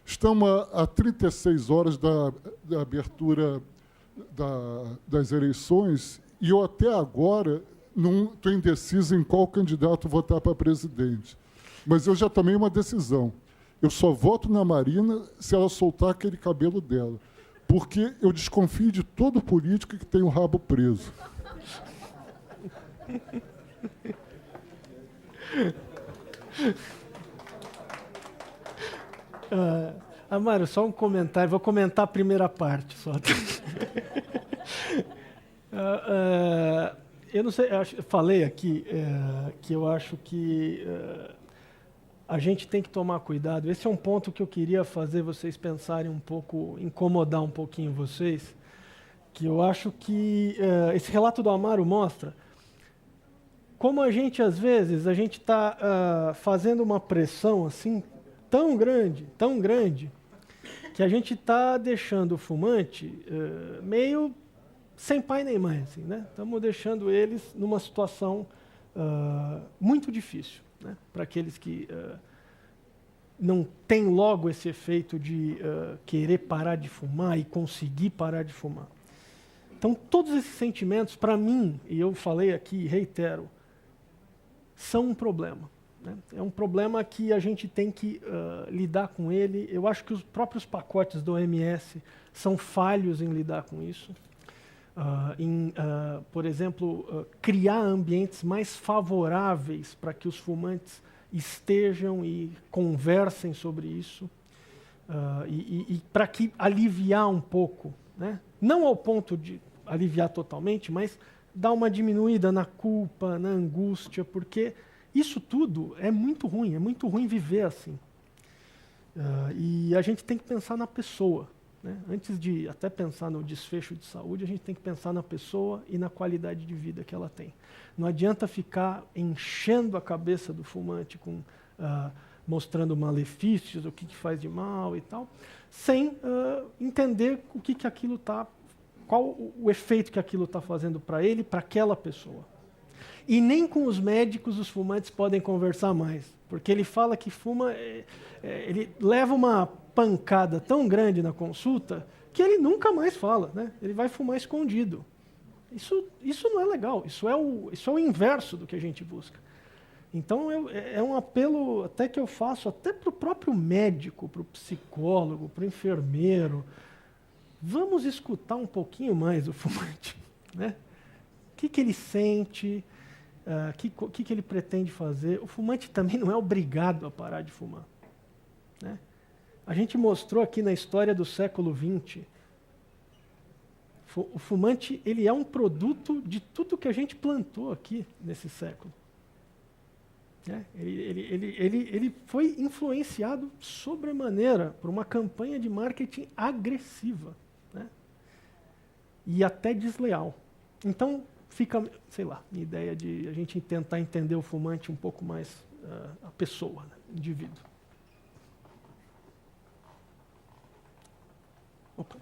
Estamos a 36 horas da abertura das eleições e eu até agora não estou indeciso em qual candidato votar para presidente. Mas eu já tomei uma decisão. Eu só voto na Marina se ela soltar aquele cabelo dela. porque eu desconfio de todo político que tem o rabo preso. Amaro, só um comentário. Vou comentar a primeira parte só. Eu não sei, eu falei aqui que eu acho que a gente tem que tomar cuidado. Esse é um ponto que eu queria fazer vocês pensarem um pouco, incomodar um pouquinho vocês, que eu acho que esse relato do Amaro mostra como a gente, às vezes, a gente está fazendo uma pressão assim tão grande, que a gente está deixando o fumante meio sem pai nem mãe, assim, né? Estamos deixando eles numa situação muito difícil, né? Para aqueles que não têm logo esse efeito de querer parar de fumar e conseguir parar de fumar. Então, todos esses sentimentos, para mim, e eu falei aqui e reitero, são um problema. Né? É um problema que a gente tem que lidar com ele. Eu acho que os próprios pacotes da OMS são falhos em lidar com isso. Por exemplo, criar ambientes mais favoráveis para que os fumantes estejam e conversem sobre isso, e para que aliviar um pouco, né? Não ao ponto de aliviar totalmente, mas dar uma diminuída na culpa, na angústia, porque isso tudo é muito ruim viver assim. E a gente tem que pensar na pessoa. Né? Antes de até pensar no desfecho de saúde, a gente tem que pensar na pessoa e na qualidade de vida que ela tem. Não adianta ficar enchendo a cabeça do fumante com mostrando malefícios, o que faz de mal e tal, sem entender o que aquilo está, qual o efeito que aquilo está fazendo para ele, para aquela pessoa. E nem com os médicos os fumantes podem conversar mais, porque ele fala que fuma, ele leva uma pancada tão grande na consulta que ele nunca mais fala, né? Ele vai fumar escondido. Isso não é legal, isso é o inverso do que a gente busca. Então é um apelo até que eu faço até para o próprio médico, para o psicólogo, para o enfermeiro. Vamos escutar um pouquinho mais o fumante, né? O que ele sente, o que ele pretende fazer. O fumante também não é obrigado a parar de fumar, né? A gente mostrou aqui na história do século XX, o fumante ele é um produto de tudo que a gente plantou aqui nesse século. Ele foi influenciado sobremaneira por uma campanha de marketing agressiva, né? E até desleal. Então, fica, sei lá, minha ideia de a gente tentar entender o fumante um pouco mais, a pessoa, né? O indivíduo. Opa.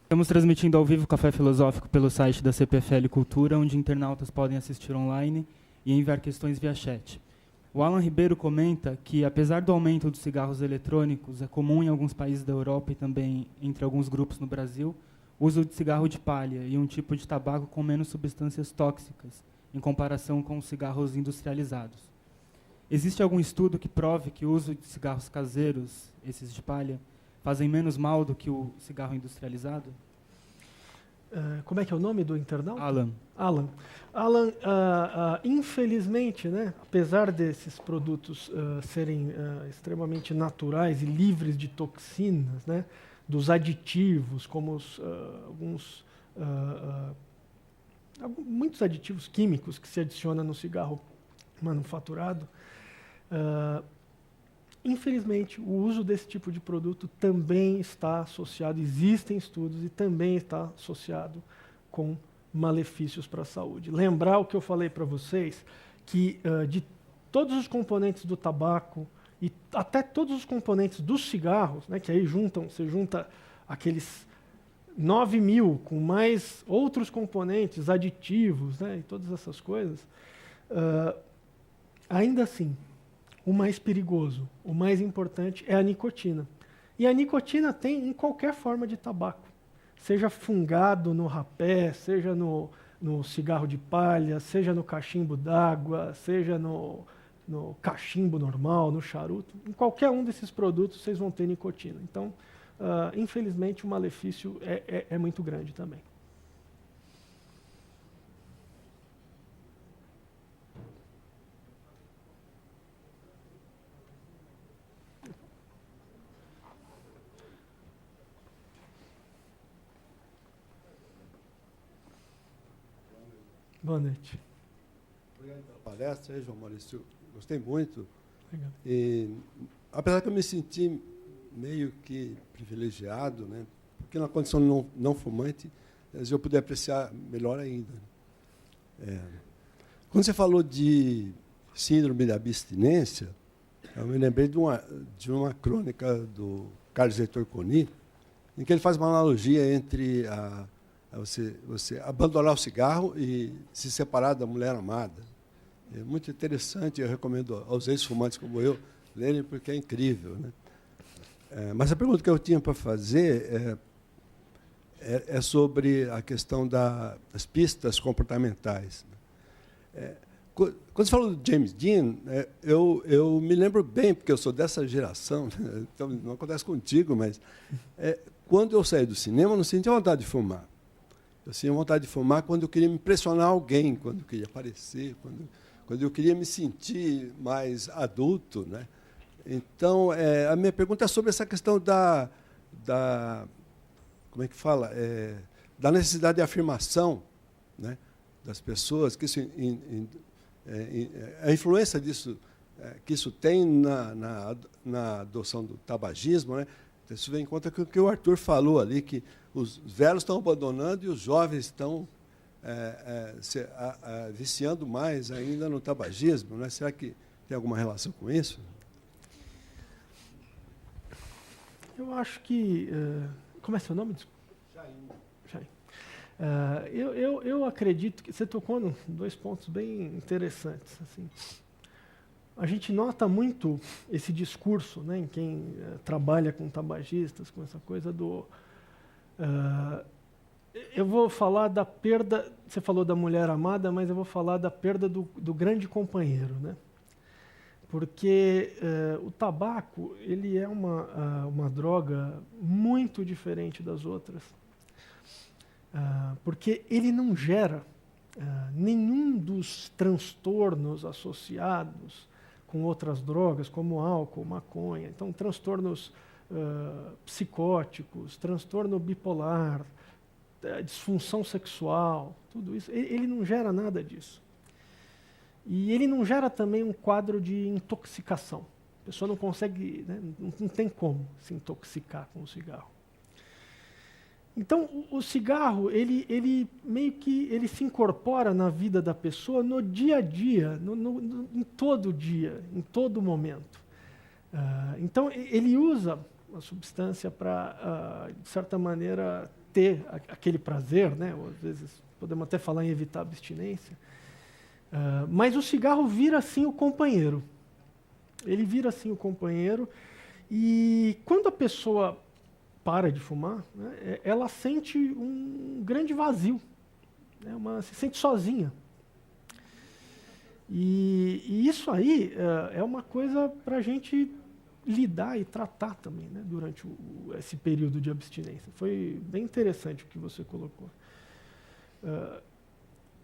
Estamos transmitindo ao vivo o Café Filosófico pelo site da CPFL Cultura, onde internautas podem assistir online e enviar questões via chat. O Alan Ribeiro comenta que, apesar do aumento dos cigarros eletrônicos, é comum em alguns países da Europa e também entre alguns grupos no Brasil, o uso de cigarro de palha e um tipo de tabaco com menos substâncias tóxicas, em comparação com os cigarros industrializados. Existe algum estudo que prove que o uso de cigarros caseiros, esses de palha, fazem menos mal do que o cigarro industrializado? Como é que é o nome do internauta? Alan, infelizmente, né, apesar desses produtos serem extremamente naturais e livres de toxinas, né, dos aditivos, como muitos aditivos químicos que se adicionam no cigarro manufaturado, infelizmente, o uso desse tipo de produto também está associado, existem estudos e também está associado com malefícios para a saúde. Lembrar o que eu falei para vocês, que de todos os componentes do tabaco e até todos os componentes dos cigarros, né, que aí você junta aqueles 9.000 com mais outros componentes, aditivos, né, e todas essas coisas, ainda assim, o mais perigoso, o mais importante é a nicotina. E a nicotina tem em qualquer forma de tabaco, seja fungado no rapé, seja no cigarro de palha, seja no cachimbo d'água, seja no cachimbo normal, no charuto. Em qualquer um desses produtos vocês vão ter nicotina. Então, infelizmente, o malefício é muito grande também. Boa noite. Obrigado pela palestra, João Maurício. Gostei muito. Obrigado. E, apesar que eu me senti meio que privilegiado, né, porque na condição não fumante, eu pude apreciar melhor ainda. Quando você falou de síndrome da abstinência, eu me lembrei de uma crônica do Carlos Heitor Coni, em que ele faz uma analogia entre você abandonar o cigarro e se separar da mulher amada. É muito interessante, eu recomendo aos ex-fumantes como eu lerem, porque é incrível, né? Mas a pergunta que eu tinha para fazer é sobre a questão das pistas comportamentais. Quando você falou do James Dean, eu me lembro bem, porque eu sou dessa geração, né? Então não acontece contigo, mas quando eu saí do cinema, eu não sentia vontade de fumar. Eu tinha vontade de fumar quando eu queria impressionar alguém, quando eu queria aparecer, quando eu queria me sentir mais adulto, né? Então, a minha pergunta é sobre essa questão da como é que fala? Da necessidade de afirmação, né, das pessoas, que a influência disso, que isso tem na adoção do tabagismo, né? Isso vem em conta com o que o Arthur falou ali, que os velhos estão abandonando e os jovens estão viciando mais ainda no tabagismo, né? Será que tem alguma relação com isso? Eu acho que... como é seu nome? Jair. Eu acredito que você tocou em 2 pontos bem interessantes. Assim. A gente nota muito esse discurso, né, em quem trabalha com tabagistas, com essa coisa do... eu vou falar da perda... Você falou da mulher amada, mas eu vou falar da perda do grande companheiro, né? Porque o tabaco ele é uma droga muito diferente das outras, porque ele não gera nenhum dos transtornos associados com outras drogas, como álcool, maconha. Então, transtornos psicóticos, transtorno bipolar, disfunção sexual, tudo isso, ele não gera nada disso. E ele não gera também um quadro de intoxicação. A pessoa não consegue, né, não tem como se intoxicar com o cigarro. Então, o cigarro, ele meio que ele se incorpora na vida da pessoa no dia a dia, em todo dia, em todo momento. Então, ele usa a substância para, de certa maneira, ter aquele prazer, né? Ou, às vezes, podemos até falar em evitar a abstinência. Mas o cigarro vira, assim, o companheiro. Ele vira, assim, o companheiro. E quando a pessoa para de fumar, né, ela sente um grande vazio. Né, se sente sozinha. E isso aí é uma coisa para a gente lidar e tratar também, né, durante esse período de abstinência. Foi bem interessante o que você colocou.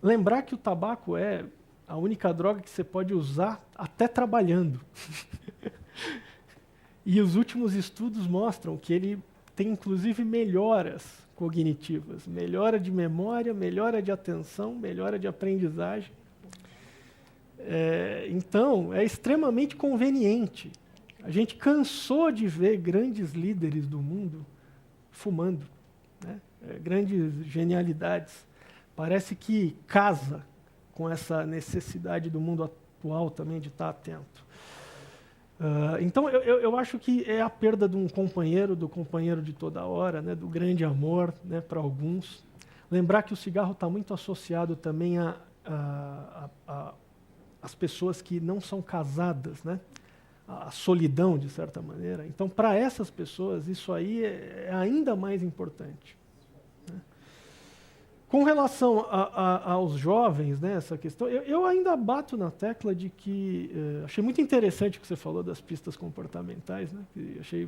Lembrar que o tabaco é a única droga que você pode usar até trabalhando. E os últimos estudos mostram que ele tem, inclusive, melhoras cognitivas. Melhora de memória, melhora de atenção, melhora de aprendizagem. Então, é extremamente conveniente. A gente cansou de ver grandes líderes do mundo fumando, né? Grandes genialidades. Parece que casa com essa necessidade do mundo atual também de estar atento. Então, eu acho que é a perda de um companheiro, do companheiro de toda hora, né, do grande amor, né, para alguns. Lembrar que o cigarro está muito associado também as pessoas que não são casadas, né? A solidão, de certa maneira. Então, para essas pessoas, isso aí é ainda mais importante. Com relação aos jovens, né, essa questão, eu ainda bato na tecla de que achei muito interessante o que você falou das pistas comportamentais, né, que achei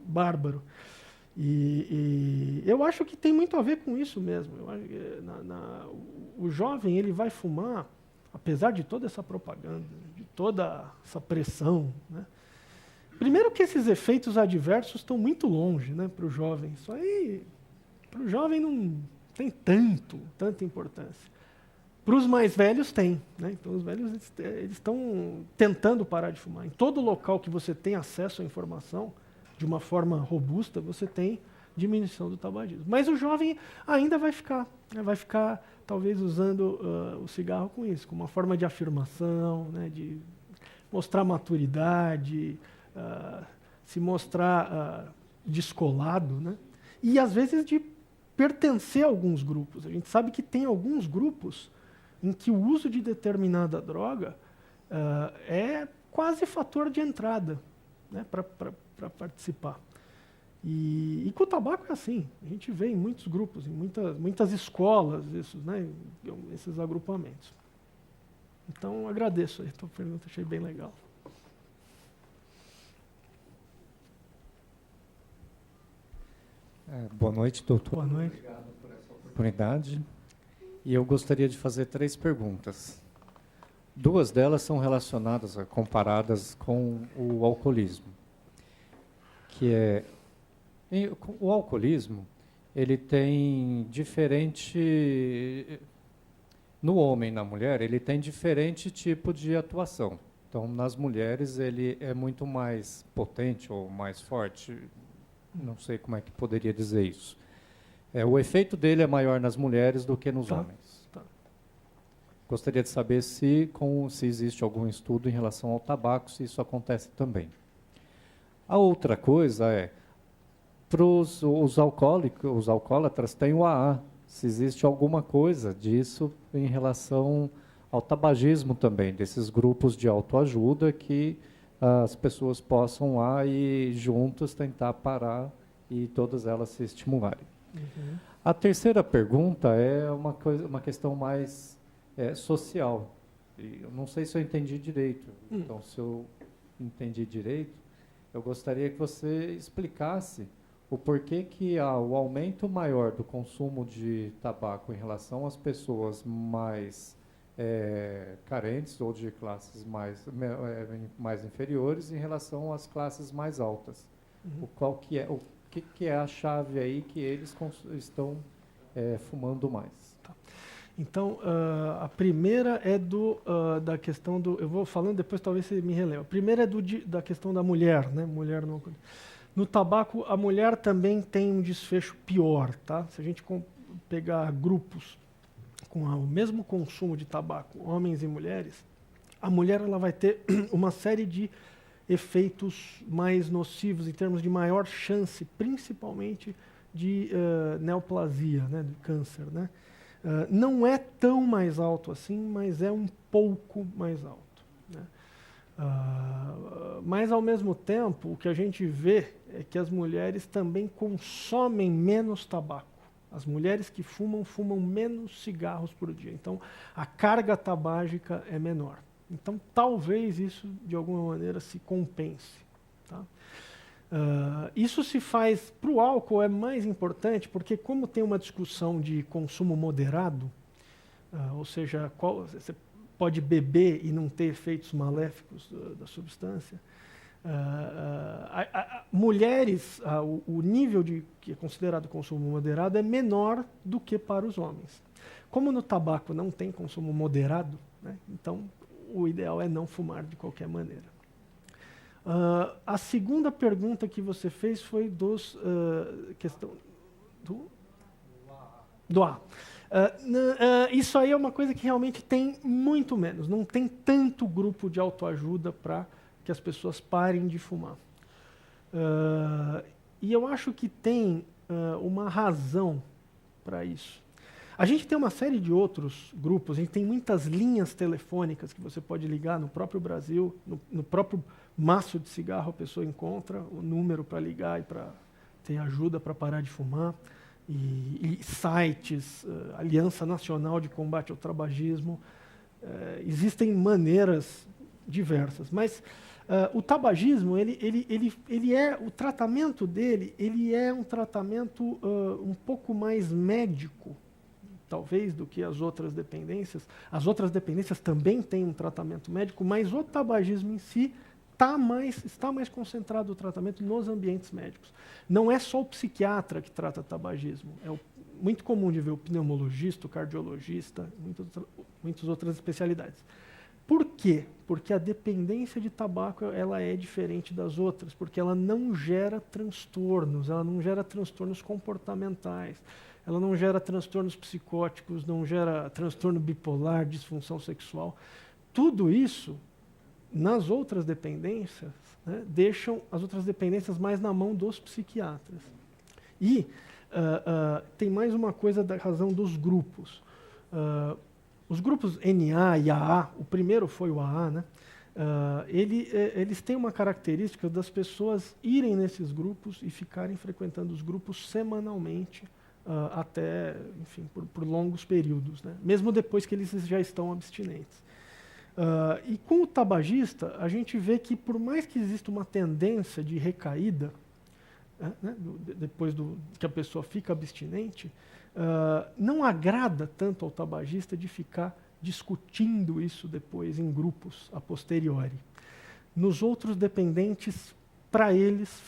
bárbaro. E eu acho que tem muito a ver com isso mesmo. O jovem ele vai fumar, apesar de toda essa propaganda, de toda essa pressão, né. Primeiro que esses efeitos adversos estão muito longe, né, para o jovem. Isso aí, para o jovem não tem tanta importância. Para os mais velhos tem, né? Então os velhos eles estão tentando parar de fumar. Em todo local que você tem acesso à informação de uma forma robusta, você tem diminuição do tabagismo. Mas o jovem ainda vai ficar, né? Vai ficar talvez usando o cigarro com isso, como uma forma de afirmação, né? De mostrar maturidade, se mostrar descolado, né? E às vezes de pertencer a alguns grupos. A gente sabe que tem alguns grupos em que o uso de determinada droga é quase fator de entrada, né, para participar. E com o tabaco é assim. A gente vê em muitos grupos, em muitas escolas, esses agrupamentos. Então, agradeço aí a tua pergunta, achei bem legal. Boa noite, doutor. Boa noite. Obrigado por essa oportunidade. E eu gostaria de fazer 3 perguntas. 2 delas são relacionadas, comparadas com o alcoolismo. Que é, o alcoolismo, ele tem diferente... No homem e na mulher, ele tem diferente tipo de atuação. Então, nas mulheres, ele é muito mais potente ou mais forte. Não sei como é que poderia dizer isso. O efeito dele é maior nas mulheres do que nos homens. Tá. Gostaria de saber se existe algum estudo em relação ao tabaco, se isso acontece também. A outra coisa é, para os alcoólatras tem o AA. Se existe alguma coisa disso em relação ao tabagismo também, desses grupos de autoajuda que as pessoas possam lá e juntas tentar parar e todas elas se estimularem. Uhum. A terceira pergunta é uma questão mais social. E eu não sei se eu entendi direito. Então, se eu entendi direito, eu gostaria que você explicasse o porquê que há o aumento maior do consumo de tabaco em relação às pessoas mais carentes ou de classes mais inferiores em relação às classes mais altas. Uhum. O que é a chave aí que eles estão fumando mais? Tá. Então, a primeira é da questão do... Eu vou falando, depois talvez você me releva. A primeira é da questão da mulher, né? Mulher no tabaco, a mulher também tem um desfecho pior, tá? Se a gente pegar grupos com o mesmo consumo de tabaco, homens e mulheres, a mulher ela vai ter uma série de efeitos mais nocivos em termos de maior chance, principalmente de neoplasia, né, de câncer, né? Não é tão mais alto assim, mas é um pouco mais alto, né? Mas, ao mesmo tempo, o que a gente vê é que as mulheres também consomem menos tabaco. As mulheres que fumam menos cigarros por dia. Então, a carga tabágica é menor. Então, talvez isso, de alguma maneira, se compense. Tá? Isso se faz... Para o álcool é mais importante, porque como tem uma discussão de consumo moderado, ou seja, você pode beber e não ter efeitos maléficos da substância, mulheres, o nível que é considerado consumo moderado é menor do que para os homens. Como no tabaco não tem consumo moderado, né, então o ideal é não fumar de qualquer maneira. A segunda pergunta que você fez foi questão do A. Isso aí é uma coisa que realmente tem muito menos. Não tem tanto grupo de autoajuda para que as pessoas parem de fumar. E eu acho que tem uma razão para isso. A gente tem uma série de outros grupos, a gente tem muitas linhas telefônicas que você pode ligar no próprio Brasil, no próprio maço de cigarro a pessoa encontra o número para ligar e para ter ajuda para parar de fumar. E sites, Aliança Nacional de Combate ao Tabagismo, existem maneiras diversas, mas o tabagismo, o tratamento dele, ele é um tratamento um pouco mais médico, talvez, do que as outras dependências. As outras dependências também têm um tratamento médico, mas o tabagismo em si está mais concentrado o tratamento nos ambientes médicos. Não é só o psiquiatra que trata tabagismo. É muito comum de ver o pneumologista, o cardiologista, muitas outras especialidades. Por quê? Porque a dependência de tabaco ela é diferente das outras, porque ela não gera transtornos, ela não gera transtornos comportamentais, ela não gera transtornos psicóticos, não gera transtorno bipolar, disfunção sexual. Tudo isso, nas outras dependências, né, deixam as outras dependências mais na mão dos psiquiatras. E tem mais uma coisa da razão dos grupos. Os grupos NA e AA, o primeiro foi o AA, né, eles têm uma característica das pessoas irem nesses grupos e ficarem frequentando os grupos semanalmente, até, enfim, por longos períodos, né, mesmo depois que eles já estão abstinentes. E com o tabagista, a gente vê que, por mais que exista uma tendência de recaída, né, depois que a pessoa fica abstinente, não agrada tanto ao tabagista de ficar discutindo isso depois em grupos, a posteriori. Nos outros dependentes, para eles,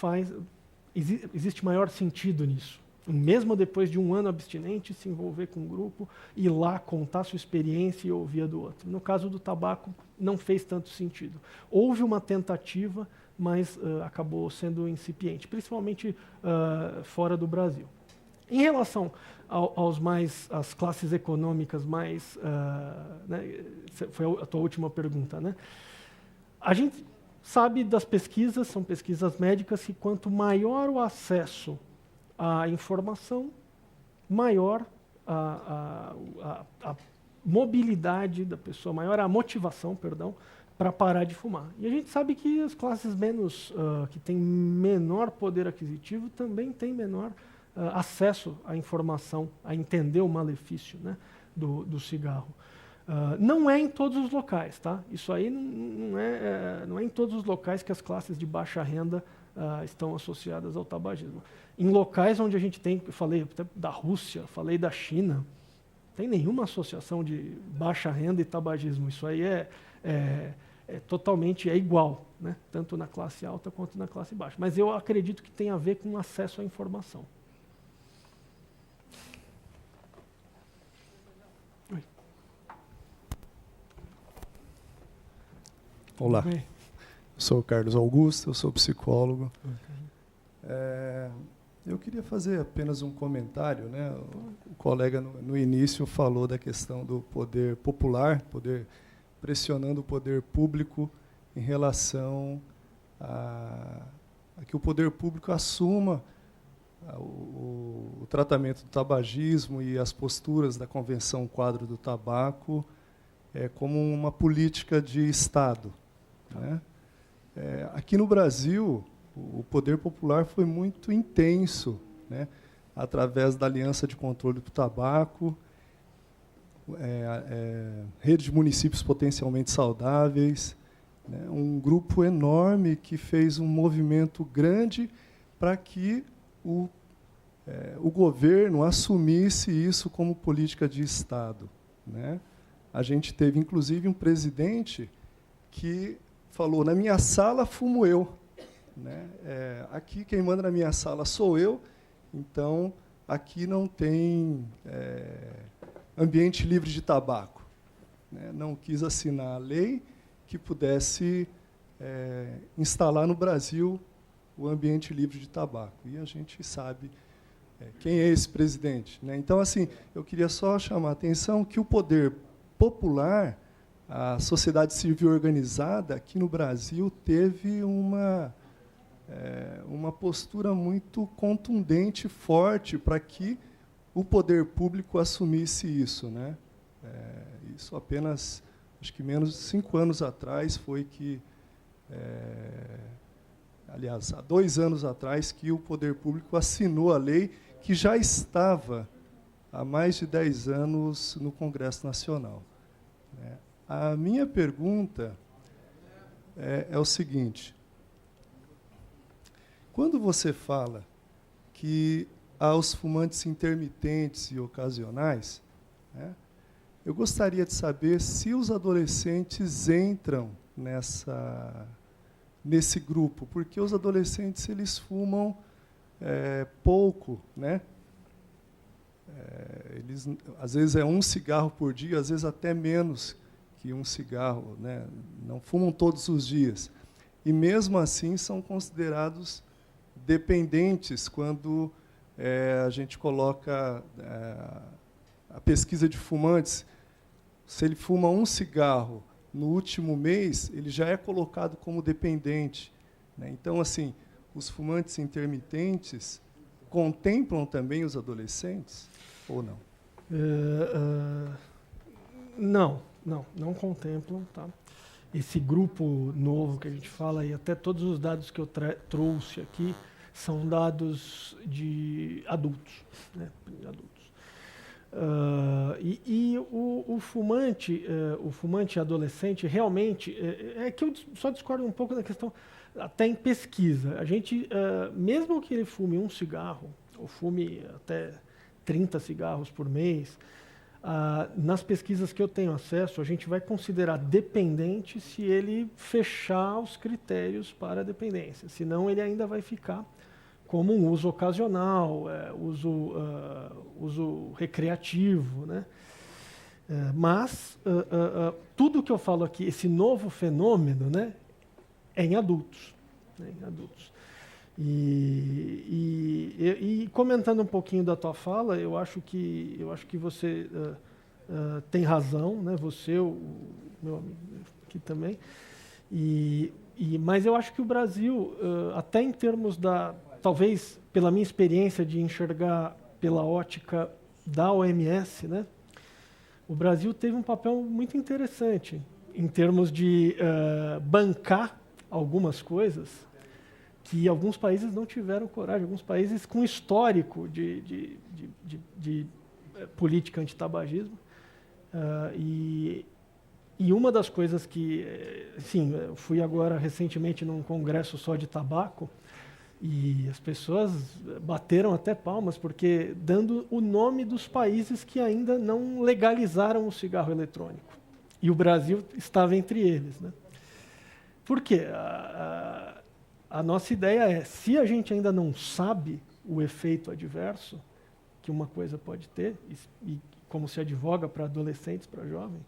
existe maior sentido nisso. Mesmo depois de um ano abstinente, se envolver com um grupo, ir lá contar sua experiência e ouvir a do outro. No caso do tabaco, não fez tanto sentido. Houve uma tentativa, mas acabou sendo incipiente, principalmente fora do Brasil. Em relação às classes econômicas mais... né, foi a tua última pergunta, né? A gente sabe das pesquisas, são pesquisas médicas, que quanto maior o acesso à informação, maior a mobilidade da pessoa, maior a motivação, perdão, para parar de fumar. E a gente sabe que as classes que têm menor poder aquisitivo também têm menor acesso à informação, a entender o malefício, né, do cigarro. Não é em todos os locais, tá? Isso aí não é em todos os locais que as classes de baixa renda estão associadas ao tabagismo. Em locais onde a gente tem, eu falei até da Rússia, falei da China, não tem nenhuma associação de baixa renda e tabagismo. Isso aí totalmente igual, né? Tanto na classe alta quanto na classe baixa. Mas eu acredito que tem a ver com acesso à informação. Oi. Olá, eu sou o Carlos Augusto, eu sou psicólogo. Eu queria fazer apenas um comentário, né? O colega no início falou da questão do poder popular, pressionando o poder público em relação a que o poder público assuma o tratamento do tabagismo e as posturas da Convenção Quadro do Tabaco como uma política de Estado, né? Aqui no Brasil, o poder popular foi muito intenso, né, através da Aliança de Controle do Tabaco, rede de municípios potencialmente saudáveis, né, um grupo enorme que fez um movimento grande para que o governo assumisse isso como política de Estado, né. A gente teve, inclusive, um presidente que falou: na minha sala fumo eu, né? Aqui quem manda na minha sala sou eu, então aqui não tem ambiente livre de tabaco, né? Não quis assinar a lei que pudesse instalar no Brasil o ambiente livre de tabaco. E a gente sabe quem é esse presidente, né? Então, assim, eu queria só chamar a atenção que o poder popular, a sociedade civil organizada aqui no Brasil teve uma postura muito contundente, forte, para que o poder público assumisse isso, né? Isso apenas, acho que menos de 5 anos atrás foi que, aliás, há 2 anos atrás que o poder público assinou a lei que já estava há mais de 10 anos no Congresso Nacional. A minha pergunta é o seguinte: quando você fala que aos fumantes intermitentes e ocasionais, né, eu gostaria de saber se os adolescentes entram nesse grupo, porque os adolescentes eles fumam pouco, né? Eles, às vezes é 1 cigarro por dia, às vezes até menos que 1 cigarro, né? Não fumam todos os dias. E, mesmo assim, são considerados dependentes quando a gente coloca a pesquisa de fumantes. Se ele fuma 1 cigarro no último mês, ele já é colocado como dependente, né? Então, assim, os fumantes intermitentes contemplam também os adolescentes ou não? Não contemplam, tá? Esse grupo novo que a gente fala, e até todos os dados que eu trouxe aqui, são dados de adultos, né? Adultos. O fumante adolescente, realmente, é que eu só discordo um pouco da questão, até em pesquisa. A gente, mesmo que ele fume 1 cigarro, ou fume até 30 cigarros por mês, nas pesquisas que eu tenho acesso, a gente vai considerar dependente se ele fechar os critérios para a dependência. Senão, ele ainda vai ficar como um uso ocasional, uso recreativo, né? Mas tudo que eu falo aqui, esse novo fenômeno, né, é em adultos. Né, em adultos. E comentando um pouquinho da tua fala, eu acho que você tem razão, né? Você, o meu amigo aqui também. Mas eu acho que o Brasil, até em termos talvez pela minha experiência de enxergar pela ótica da OMS, né? O Brasil teve um papel muito interessante em termos de bancar algumas coisas que alguns países não tiveram coragem, alguns países com histórico de política antitabagismo. E uma das coisas que, sim, eu fui agora recentemente num congresso só de tabaco, e as pessoas bateram até palmas, porque dando o nome dos países que ainda não legalizaram o cigarro eletrônico. E o Brasil estava entre eles, né? Por quê? A nossa ideia é, se a gente ainda não sabe o efeito adverso que uma coisa pode ter, e como se advoga para adolescentes, para jovens,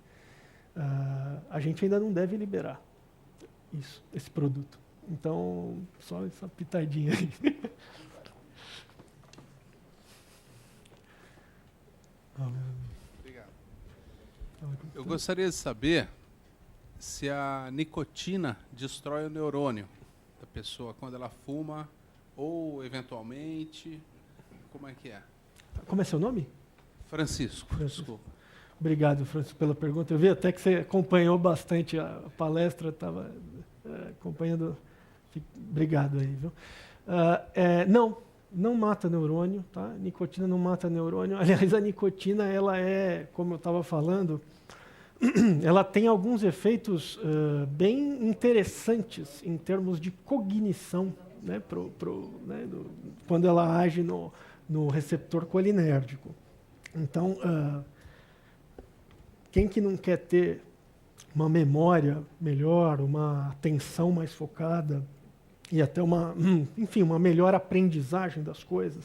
a gente ainda não deve liberar esse produto. Então, só essa pitadinha aí. Obrigado. Eu gostaria de saber se a nicotina destrói o neurônio da pessoa quando ela fuma, ou eventualmente, como é que é? Como é seu nome? Francisco. Desculpa. Obrigado, Francisco, pela pergunta. Eu vi até que você acompanhou bastante a palestra, estava acompanhando. Obrigado aí, viu? Não mata neurônio, tá? Nicotina não mata neurônio. Aliás, a nicotina, ela como eu estava falando, ela tem alguns efeitos bem interessantes em termos de cognição, né, quando ela age no receptor colinérgico. Então, quem que não quer ter uma memória melhor, uma atenção mais focada e até uma melhor aprendizagem das coisas?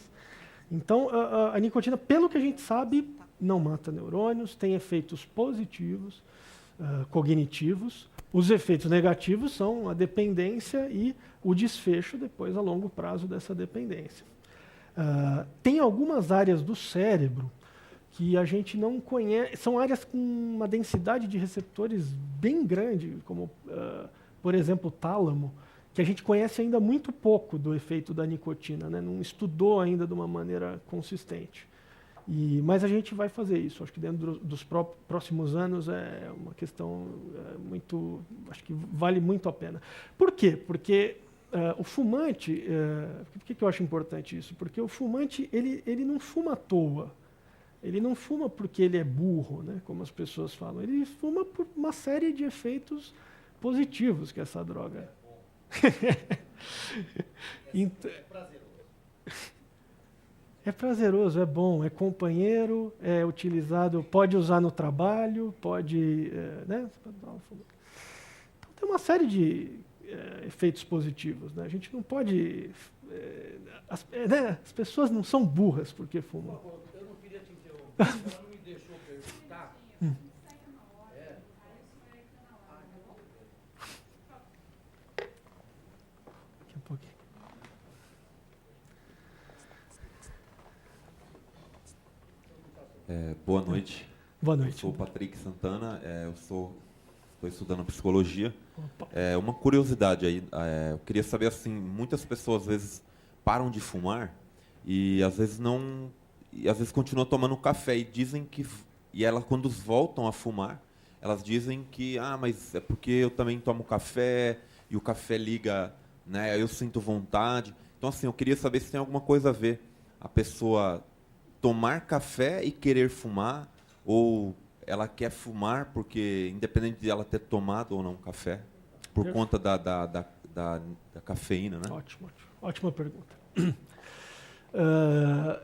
Então, a nicotina, pelo que a gente sabe, não mata neurônios, tem efeitos positivos, cognitivos. Os efeitos negativos são a dependência e o desfecho depois a longo prazo dessa dependência. Tem algumas áreas do cérebro que a gente não conhece, são áreas com uma densidade de receptores bem grande, como, por exemplo, o tálamo, que a gente conhece ainda muito pouco do efeito da nicotina, né? Não estudou ainda de uma maneira consistente. Mas a gente vai fazer isso. Acho que dentro dos próximos anos é uma questão muito... Acho que vale muito a pena. Por quê? Porque o fumante... por que eu acho importante isso? Porque o fumante ele não fuma à toa. Ele não fuma porque ele é burro, né, como as pessoas falam. Ele fuma por uma série de efeitos positivos que essa droga... Então, é prazeroso, é bom, é companheiro, é utilizado, pode usar no trabalho, pode... né? Então tem uma série de efeitos positivos. Né? A gente não pode... as pessoas não são burras porque fumam. Eu não queria te interromper, ela não me deixou perguntar. Daqui a pouquinho. Boa noite. Boa noite. Eu sou o Patrick Santana, eu estou estudando psicologia. Uma curiosidade aí, eu queria saber assim, muitas pessoas às vezes param de fumar e às vezes não, e às vezes continuam tomando café e dizem que, e elas quando voltam a fumar, elas dizem que mas é porque eu também tomo café e o café liga, né? Eu sinto vontade. Então assim, eu queria saber se tem alguma coisa a ver a pessoa tomar café e querer fumar, ou ela quer fumar porque, independente de ela ter tomado ou não café, por conta da cafeína, né? Ótima pergunta.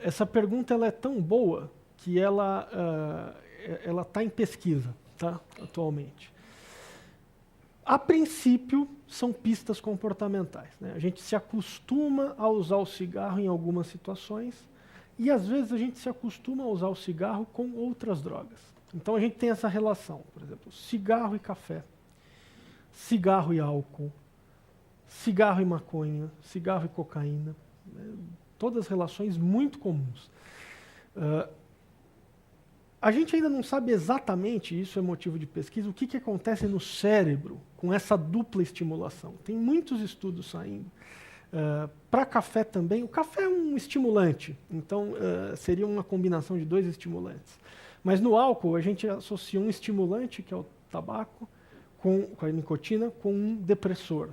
Essa pergunta ela é tão boa que ela está em pesquisa, tá? Atualmente. A princípio, são pistas comportamentais. Né? A gente se acostuma a usar o cigarro em algumas situações, e, às vezes, a gente se acostuma a usar o cigarro com outras drogas. Então, a gente tem essa relação, por exemplo, cigarro e café, cigarro e álcool, cigarro e maconha, cigarro e cocaína. Né? Todas relações muito comuns. A gente ainda não sabe exatamente, isso é motivo de pesquisa, o que acontece no cérebro com essa dupla estimulação. Tem muitos estudos saindo. Para café também, o café é um estimulante, então seria uma combinação de dois estimulantes. Mas no álcool a gente associa um estimulante, que é o tabaco, com a nicotina, com um depressor.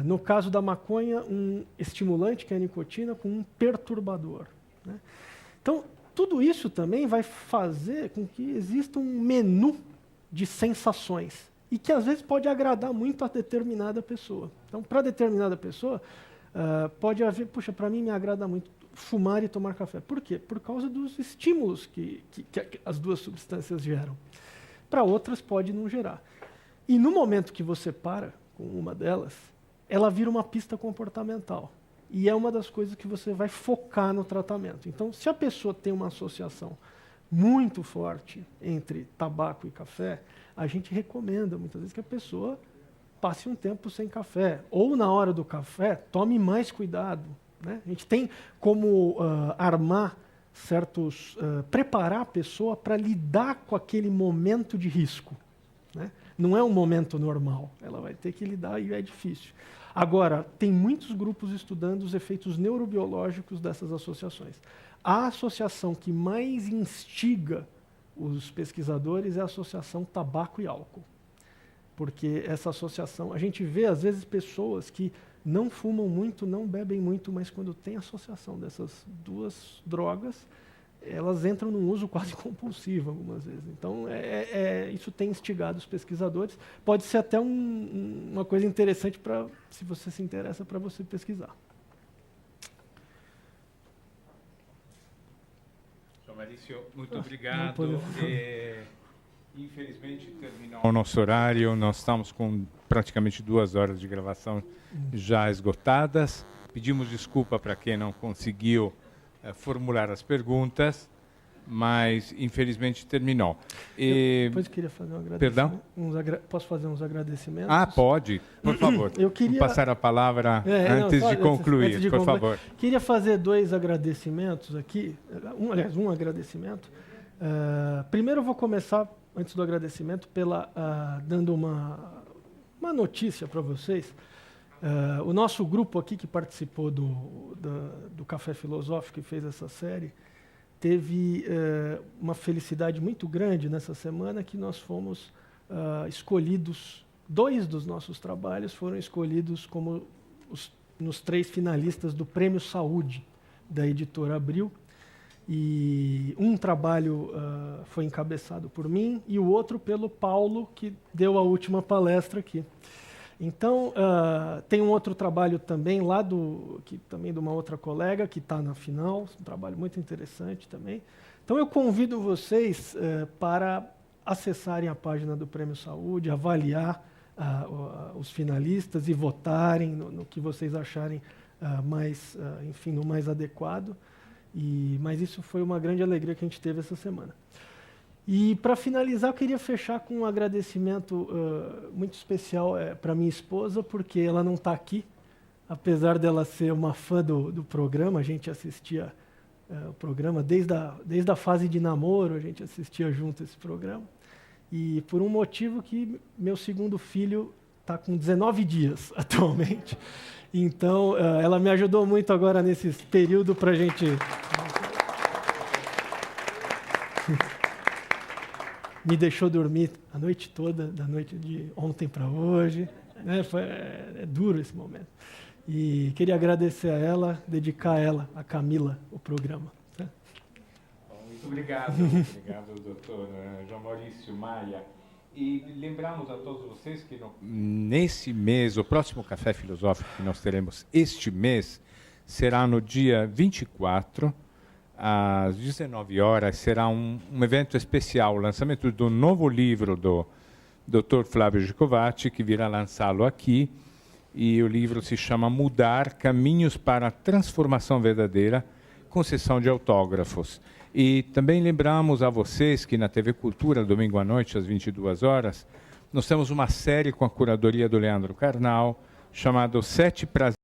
No caso da maconha, um estimulante, que é a nicotina, com um perturbador. Né? Então, tudo isso também vai fazer com que exista um menu de sensações, e que às vezes pode agradar muito a determinada pessoa. Então, para determinada pessoa, pode haver, puxa, para mim me agrada muito fumar e tomar café. Por quê? Por causa dos estímulos que as duas substâncias geram. Para outras pode não gerar. E no momento que você para com uma delas, ela vira uma pista comportamental. E é uma das coisas que você vai focar no tratamento. Então, se a pessoa tem uma associação muito forte entre tabaco e café, a gente recomenda muitas vezes que a pessoa passe um tempo sem café. Ou na hora do café, tome mais cuidado. Né? A gente tem como armar certos... preparar a pessoa para lidar com aquele momento de risco. Né? Não é um momento normal. Ela vai ter que lidar e é difícil. Agora, tem muitos grupos estudando os efeitos neurobiológicos dessas associações. A associação que mais instiga os pesquisadores é a associação tabaco e álcool. Porque essa associação... A gente vê, às vezes, pessoas que não fumam muito, não bebem muito, mas quando tem associação dessas duas drogas, elas entram num uso quase compulsivo algumas vezes. Então, isso tem instigado os pesquisadores. Pode ser até uma coisa interessante, se você se interessa, para você pesquisar. Maurício, muito obrigado. Infelizmente terminou o nosso horário, nós estamos com praticamente 2 horas de gravação já esgotadas. Pedimos desculpa para quem não conseguiu formular as perguntas, mas infelizmente terminou. Depois eu queria fazer um agradecimento. Perdão? Posso fazer uns agradecimentos? Pode, por favor. Eu queria passar a palavra antes de concluir, por favor. Queria fazer 2 agradecimentos aqui, um agradecimento. Primeiro eu vou começar, antes do agradecimento, dando uma notícia para vocês. O nosso grupo aqui que participou do Café Filosófico e fez essa série, teve uma felicidade muito grande nessa semana que nós fomos escolhidos, 2 dos nossos trabalhos foram escolhidos como nos 3 finalistas do Prêmio Saúde da Editora Abril. E um trabalho foi encabeçado por mim e o outro pelo Paulo, que deu a última palestra aqui. Então, tem um outro trabalho também, também de uma outra colega, que está na final, um trabalho muito interessante também. Então, eu convido vocês para acessarem a página do Prêmio Saúde, avaliar os finalistas e votarem no que vocês acharem no mais adequado. Mas isso foi uma grande alegria que a gente teve essa semana. E, para finalizar, eu queria fechar com um agradecimento muito especial para minha esposa, porque ela não está aqui, apesar dela ser uma fã do programa. A gente assistia o programa desde a fase de namoro, a gente assistia junto esse programa. E por um motivo que meu segundo filho está com 19 dias atualmente. Então, ela me ajudou muito agora nesse período para a gente... Me deixou dormir a noite toda, da noite de ontem para hoje. Né? É duro esse momento. E queria agradecer a ela, dedicar a ela, a Camila, o programa. Né? Muito obrigado. Obrigado, doutor João Maurício Maia. E lembramos a todos vocês que nesse mês, o próximo Café Filosófico que nós teremos este mês será no dia 24, às 19 horas, será um evento especial, o lançamento do novo livro do Dr. Flávio Gicovati, que virá lançá-lo aqui, e o livro se chama Mudar, Caminhos para a Transformação Verdadeira, com sessão de autógrafos. E também lembramos a vocês que na TV Cultura, domingo à noite, às 22 horas, nós temos uma série com a curadoria do Leandro Carnal, chamada 7 Prazeres